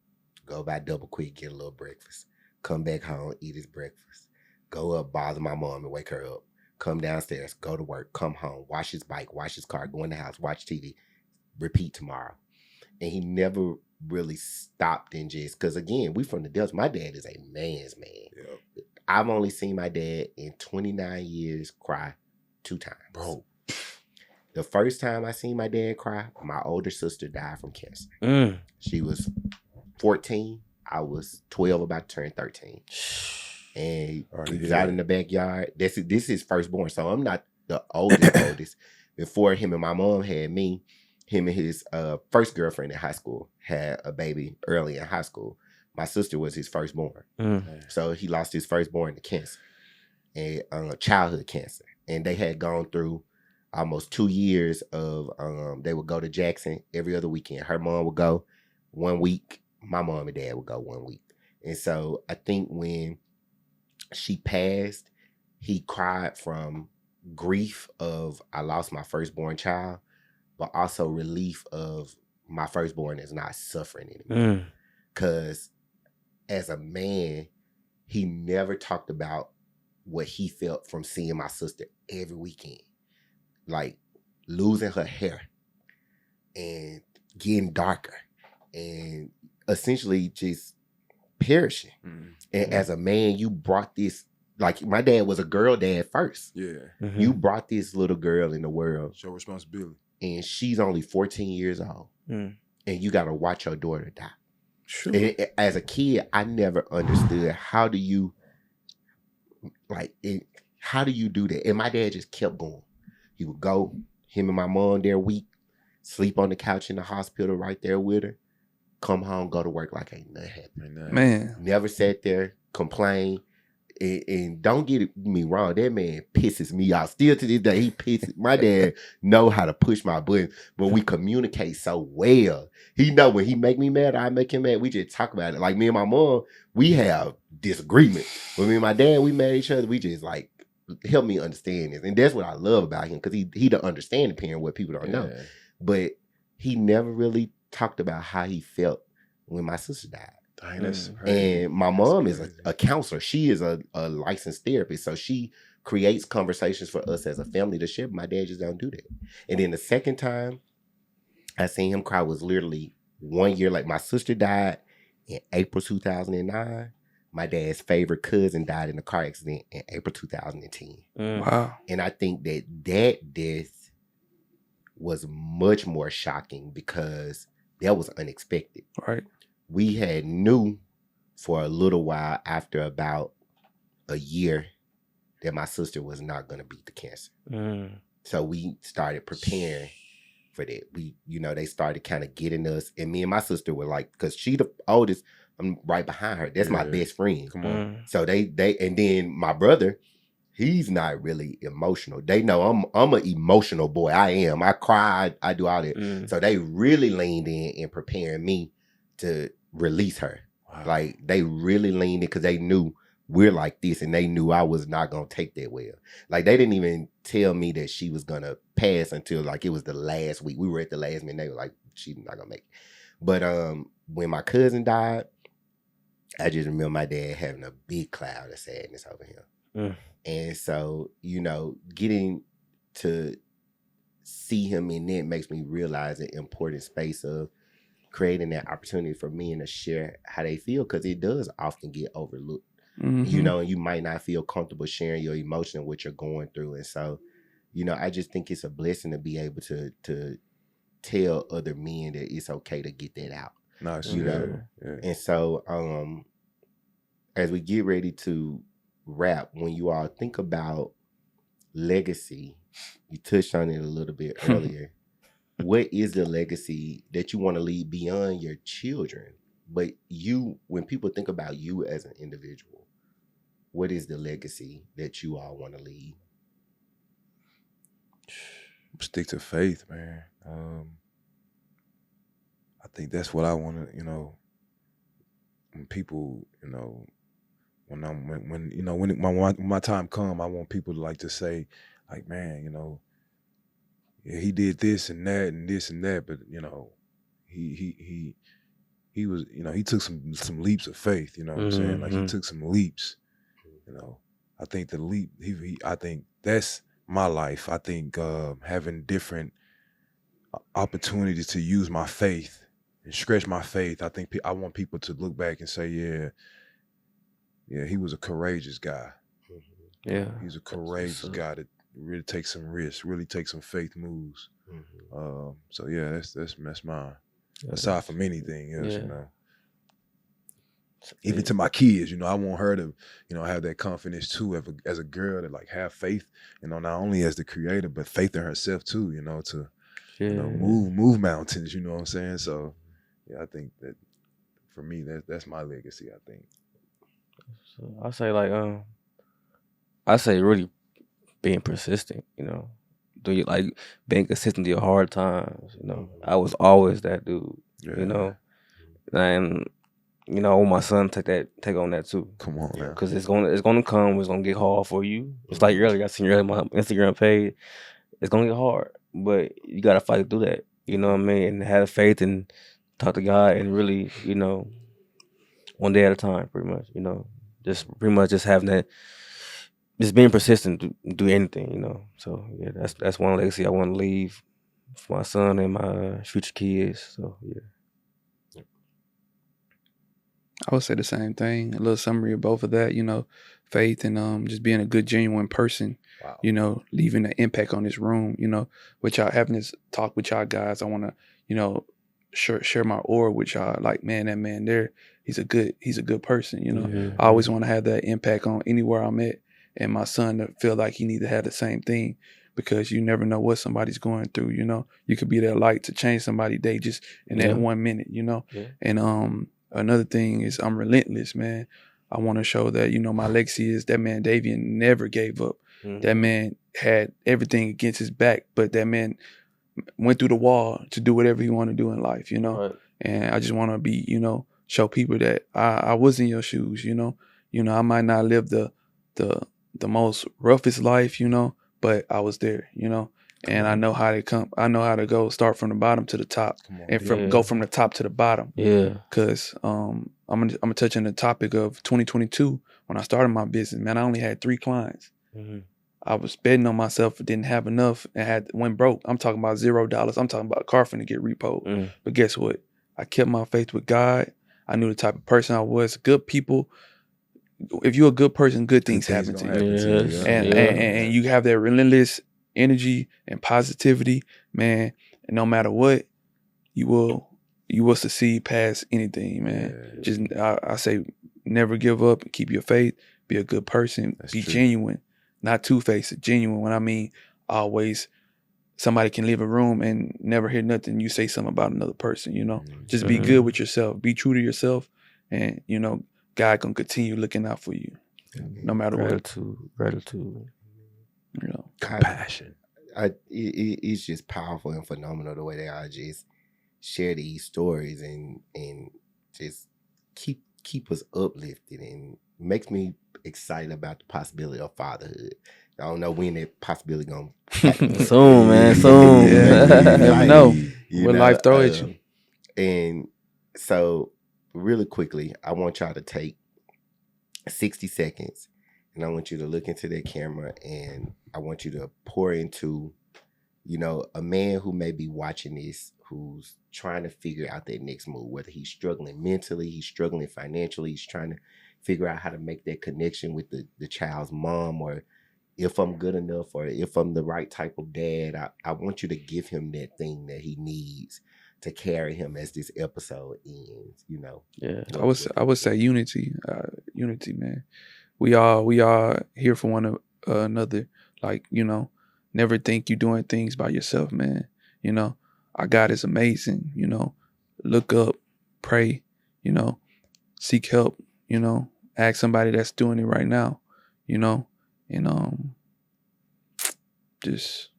go by double quick, get a little breakfast, come back home, eat his breakfast, go up, bother my mom and wake her up, come downstairs, go to work, come home, wash his bike, wash his car, go in the house, watch TV, repeat tomorrow. And he never really stopped and just, because again, we from the Delta. My dad is a man's man. Yep. I've only seen my dad in 29 years cry 2 times. Bro. The first time I seen my dad cry, my older sister died from cancer. She was 14. I was 12, about to turn 13. And he was out in the backyard. This is his firstborn, so I'm not the oldest. Before him and my mom had me, him and his first girlfriend in high school had a baby early in high school. My sister was his firstborn. So he lost his firstborn to cancer, and childhood cancer. And they had gone through almost 2 years of, they would go to Jackson every other weekend. Her mom would go 1 week. My mom and dad would go 1 week. And so I think when she passed, he cried from grief of, I lost my firstborn child, but also relief of my firstborn is not suffering anymore. Because as a man, he never talked about what he felt from seeing my sister every weekend. Like losing her hair and getting darker and essentially just perishing. And as a man, you brought this, like my dad was a girl dad first. Yeah. You brought this little girl in the world. Show responsibility. And she's only 14 years old. And you got to watch your daughter die. Sure. And as a kid, I never understood how do you do that? And my dad just kept going. He would go, him and my mom there week, sleep on the couch in the hospital right there with her, come home, go to work like ain't nothing happened. Man. Never sat there, complain. And don't get me wrong, that man pisses me off. Still to this day, he pisses. My dad know how to push my buttons, but we communicate so well. He know when he make me mad, I make him mad. We just talk about it. Like me and my mom, we have disagreement. But me and my dad, we mad at each other. We just like help me understand this. And that's what I love about him, because he the understanding parent, what people don't know. But he never really talked about how he felt when my sister died. Dang, that's crazy. And my mom is a counselor. She is a licensed therapist. So she creates conversations for us as a family to share. My dad just don't do that. And then the second time I seen him cry was literally 1 year. Like, my sister died in April 2009. My dad's favorite cousin died in a car accident in April 2010. Wow. And I think that death was much more shocking because that was unexpected. Right. We had knew for a little while after about a year that my sister was not going to beat the cancer. So we started preparing for that. We, they started kind of getting us, and me and my sister were like, because she the oldest, I'm right behind her. That's my best friend. Come on. So they, and then my brother, he's not really emotional. They know I'm an emotional boy. I am. I cry. I do all that. So they really leaned in preparing me to release her. Wow. Like, they really leaned in because they knew we're like this, and they knew I was not gonna take that well. Like, they didn't even tell me that she was gonna pass until like it was the last week. We were at the last minute. They were like, she's not gonna make it. But when my cousin died, I just remember my dad having a big cloud of sadness over him. And so, getting to see him in that makes me realize the important space of creating that opportunity for men to share how they feel, because it does often get overlooked. And you might not feel comfortable sharing your emotion and what you're going through. And so, I just think it's a blessing to be able to tell other men that it's okay to get that out. Nice. Yeah. And so, as we get ready to wrap, when you all think about legacy, you touched on it a little bit earlier. What is the legacy that you want to leave beyond your children? But when people think about you as an individual, what is the legacy that you all want to leave? Stick to faith, man. I think that's what I want to, when people, when my time come, I want people to like to say, like, man, yeah, he did this and that and this and that, but he was, he took some leaps of faith, you know what I'm saying? Like, he took some leaps, I think the leap, I think that's my life. I think having different opportunities to use my faith and stretch my faith. I think I want people to look back and say, yeah, he was a courageous guy. Yeah, he's a courageous guy that really takes some risks, really takes some faith moves. So yeah, that's mine. Aside from anything else, even to my kids, I want her to, have that confidence too, as a girl, to like have faith, not only as the creator, but faith in herself too, to move mountains, you know what I'm saying? So yeah, I think that for me, that's my legacy, I think. So I say I say really being persistent, do you like being consistent to your hard times, I was always that dude, and I want my son to take on that too. Come on, man. Because it's gonna come. It's gonna get hard for you. It's like earlier, I seen earlier my Instagram page. It's gonna get hard, but you gotta fight through that. You know what I mean? And have faith and talk to God and really, one day at a time, pretty much. Just pretty much just having that, just being persistent to do anything. So yeah, that's one legacy I want to leave for my son and my future kids. So yeah. I would say the same thing. A little summary of both of that, faith and just being a good, genuine person. Wow. Leaving an impact on this room. With y'all having this talk with y'all guys, I want to, share my aura with y'all. Like, man, that man there, he's a good person. I always want to have that impact on anywhere I'm at, and my son to feel like he need to have the same thing, because you never know what somebody's going through. You could be that light to change somebody's day just in that 1 minute. And another thing is I'm relentless, man. I want to show that, my legacy is that man Davian never gave up. That man had everything against his back, but that man went through the wall to do whatever he wanted to do in life, Right. And I just want to be, show people that I was in your shoes, I might not live the the most roughest life, you know, but I was there, you know, and I know how to come. I know how to go start from the bottom to the top, and go from the top to the bottom. Yeah. Cause I'm gonna touch on the topic of 2022 when I started my business. Man, I only had 3 clients. Mm-hmm. I was betting on myself, didn't have enough, and went broke. I'm talking about $0. I'm talking about a car finna get repoed. Mm. But guess what? I kept my faith with God. I knew the type of person I was. Good people. If you're a good person, good things happen to you. Yes. And you have that relentless energy and positivity, man. And no matter what, you will succeed past anything, man. Just I say never give up, keep your faith, be a good person, be genuine, not two-faced, genuine. When I mean always, somebody can leave a room and never hear nothing. You say something about another person, you know. Just be good with yourself, be true to yourself, and you know God gonna continue looking out for you, no matter Gratitude. what. You know, compassion. It's just powerful and phenomenal the way they are just share these stories and just keep us uplifted and makes me excited about the possibility of fatherhood. I don't know when that possibility gonna happen. Soon, man. Soon. you never know what life throw at you. And so, really quickly, I want y'all to take 60 seconds, and I want you to look into that camera, and I want you to pour into, you know, a man who may be watching this, who's trying to figure out that next move, whether he's struggling mentally, he's struggling financially, he's trying to figure out how to make that connection with the child's mom, or if I'm good enough, or if I'm the right type of dad. I want you to give him that thing that he needs to carry him as this episode ends, you know. Yeah. I would say unity, man. We all here for one another. Like, you know, never think you're doing things by yourself, man. You know, our God is amazing. You know, look up, pray. You know, seek help. You know, ask somebody that's doing it right now. You know, and just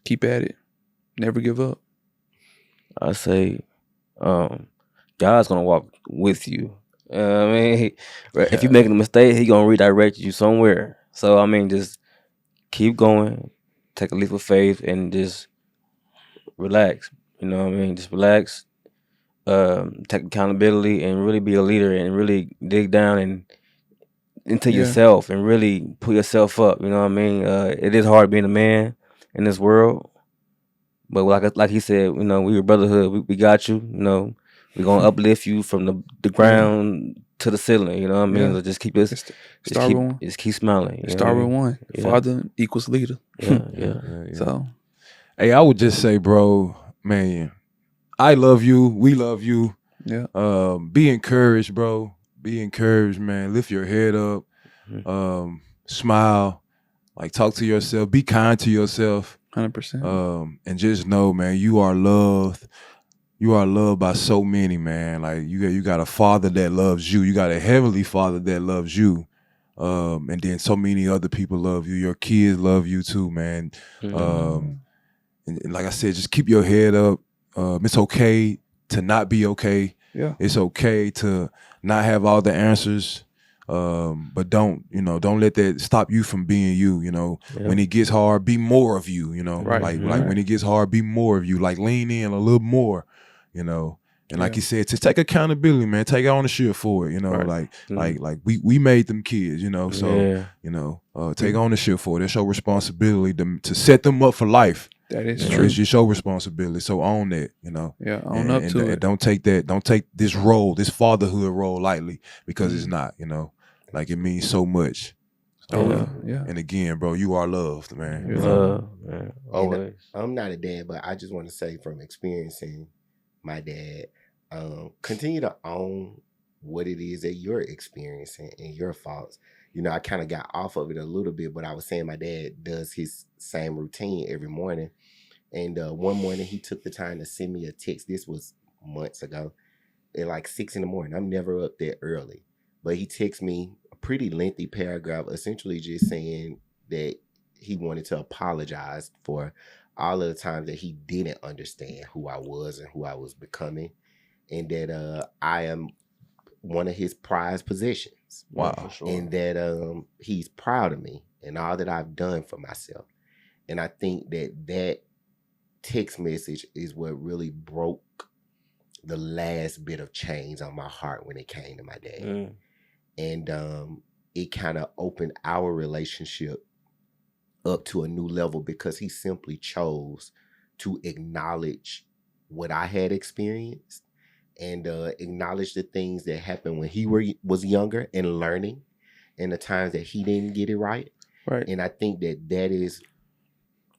keep at it. Never give up. I say, God's gonna walk with you. I mean, if you making a mistake, He gonna redirect you somewhere. So I mean, just keep going, take a leap of faith, and just relax. You know what I mean? Just relax, take accountability, and really be a leader, and really dig down and into yourself, and really put yourself up. You know what I mean? It is hard being a man in this world, but like he said, you know, we were brotherhood. We got you. You know, we're gonna uplift you from the ground to the ceiling. You know what I mean? So just keep this. Just keep smiling. Start with one. Father equals leader. Yeah. So, hey, I would just say, bro, man, I love you. We love you. Yeah. Be encouraged, bro. Be encouraged, man. Lift your head up. Smile. Like, talk to yourself. Be kind to yourself. 100%. And just know, man, you are loved. You are loved by so many, man. Like, you got a father that loves you. You got a heavenly father that loves you. And then so many other people love you. Your kids love you too, man. And like I said, just keep your head up. It's okay to not be okay. Yeah. It's okay to not have all the answers. But don't let that stop you from being you, you know. Yeah. When it gets hard, be more of you, you know. Right. Like when it gets hard, be more of you. Like, lean in a little more, you know. And like you said, to take accountability, man, take ownership for it, you know. Right. Like we made them kids, you know. So you know, take ownership for it. It's your responsibility to set them up for life. That is true. It's just your responsibility. So own that, you know. Yeah, own up to it. And don't take this role, this fatherhood role, lightly, because it's not, you know. Like, it means so much. Yeah. And again, bro, you are loved, man. Yeah. Love, man. Always. I'm not a dad, but I just want to say, from experiencing my dad, continue to own what it is that you're experiencing and your faults. You know, I kind of got off of it a little bit, but I was saying my dad does his same routine every morning. And one morning he took the time to send me a text. This was months ago, at like 6 a.m. I'm never up that early. But he texted me a pretty lengthy paragraph, essentially just saying that he wanted to apologize for all of the times that he didn't understand who I was and who I was becoming. And that I am one of his prized possessions. Wow. For sure. And that he's proud of me and all that I've done for myself. And I think that text message is what really broke the last bit of chains on my heart when it came to my dad. And it kind of opened our relationship up to a new level because he simply chose to acknowledge what I had experienced and acknowledge the things that happened when he was younger and learning, and the times that he didn't get it right. Right. And I think that is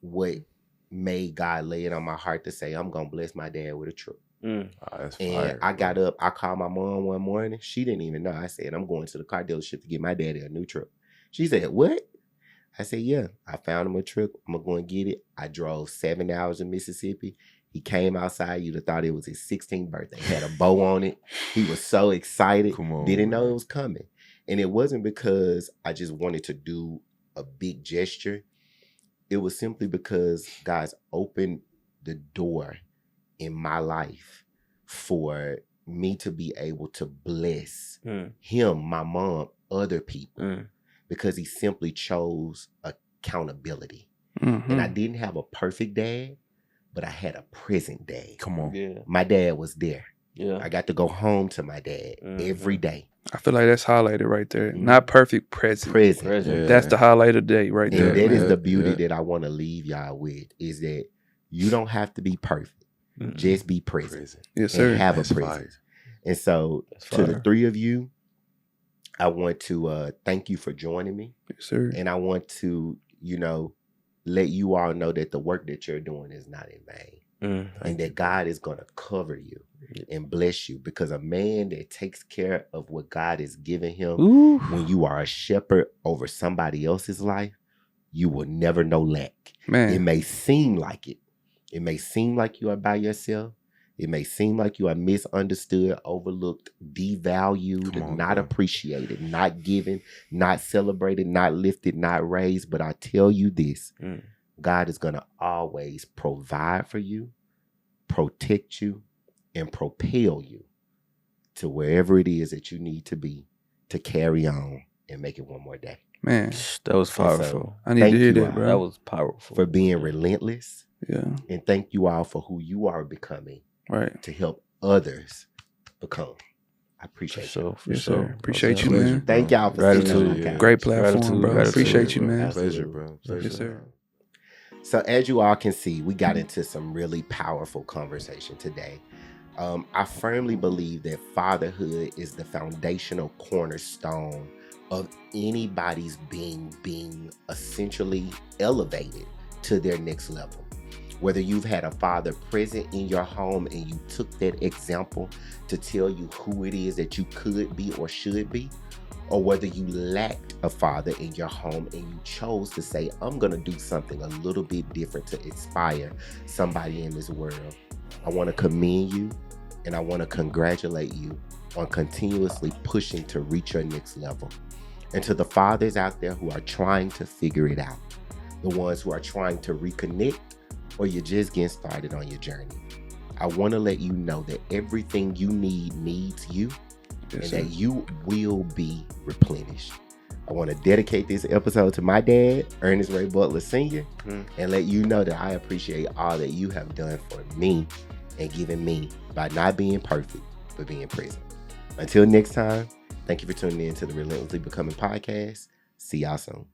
what made God lay it on my heart to say, I'm going to bless my dad with a truck. That's And fire, I bro. got up, I called my mom one morning. She didn't even know. I said, I'm going to the car dealership to get my daddy a new truck. She said, what? I said, yeah, I found him a truck. I'm going to go and get it. I drove 7 hours in Mississippi. He came outside. You'd have thought it was his 16th birthday. Had a bow on it. He was so excited. Come on, Didn't know man. it was coming. And it wasn't because I just wanted to do a big gesture. It was simply because God's opened the door in my life for me to be able to bless him, my mom, other people, because he simply chose accountability. And I didn't have a perfect dad, but I had a present dad. Come on. Yeah. My dad was there. Yeah. I got to go home to my dad every day. I feel like that's highlighted right there. Not perfect, present. Present. Yeah. That's the highlight of the day right And there. that is man. the beauty that I want to leave y'all with, is that you don't have to be perfect. Just be present. Yes, sir. And have That's a present. fire. And so That's to the fire. three of you, I want to thank you for joining me. Yes, sir. And I want to, let you all know that the work that you're doing is not in vain. And that God is going to cover you and bless you, because a man that takes care of what God has given him, Ooh. when you are a shepherd over somebody else's life, you will never know lack. Man. It may seem like it. It may seem like you are by yourself. It may seem like you are misunderstood, overlooked, devalued, Come on, not bro. appreciated, not given, not celebrated, not lifted, not raised. But I tell you this, God is going to always provide for you, protect you, and propel you to wherever it is that you need to be to carry on and make it one more day. Man. That was And so, powerful. I need thank to hear you that, all bro. That was powerful. for being relentless. Yeah. And thank you all for who you are becoming Right. to help others become. I appreciate you. Yes, sir. Appreciate you, Pleasure, man. bro. Thank y'all for Gratitude. sitting on my Yeah. couch. Great platform, bro. Gratitude. Appreciate you, bro. man. Pleasure, bro. Pleasure. Yes, sir. So as you all can see, we got into some really powerful conversation today. I firmly believe that fatherhood is the foundational cornerstone of anybody's being essentially elevated to their next level. Whether you've had a father present in your home and you took that example to tell you who it is that you could be or should be, or whether you lacked a father in your home and you chose to say, I'm going to do something a little bit different to inspire somebody in this world, I want to commend you and I want to congratulate you on continuously pushing to reach your next level. And to the fathers out there who are trying to figure it out, the ones who are trying to reconnect, or you're just getting started on your journey, I want to let you know that everything you need needs you. Yes, And sir. that you will be replenished. I want to dedicate this episode to my dad, Ernest Ray Butler Sr., and let you know that I appreciate all that you have done for me and given me by not being perfect, but being present. Until next time, thank you for tuning in to the Relentlessly Becoming podcast. See y'all soon.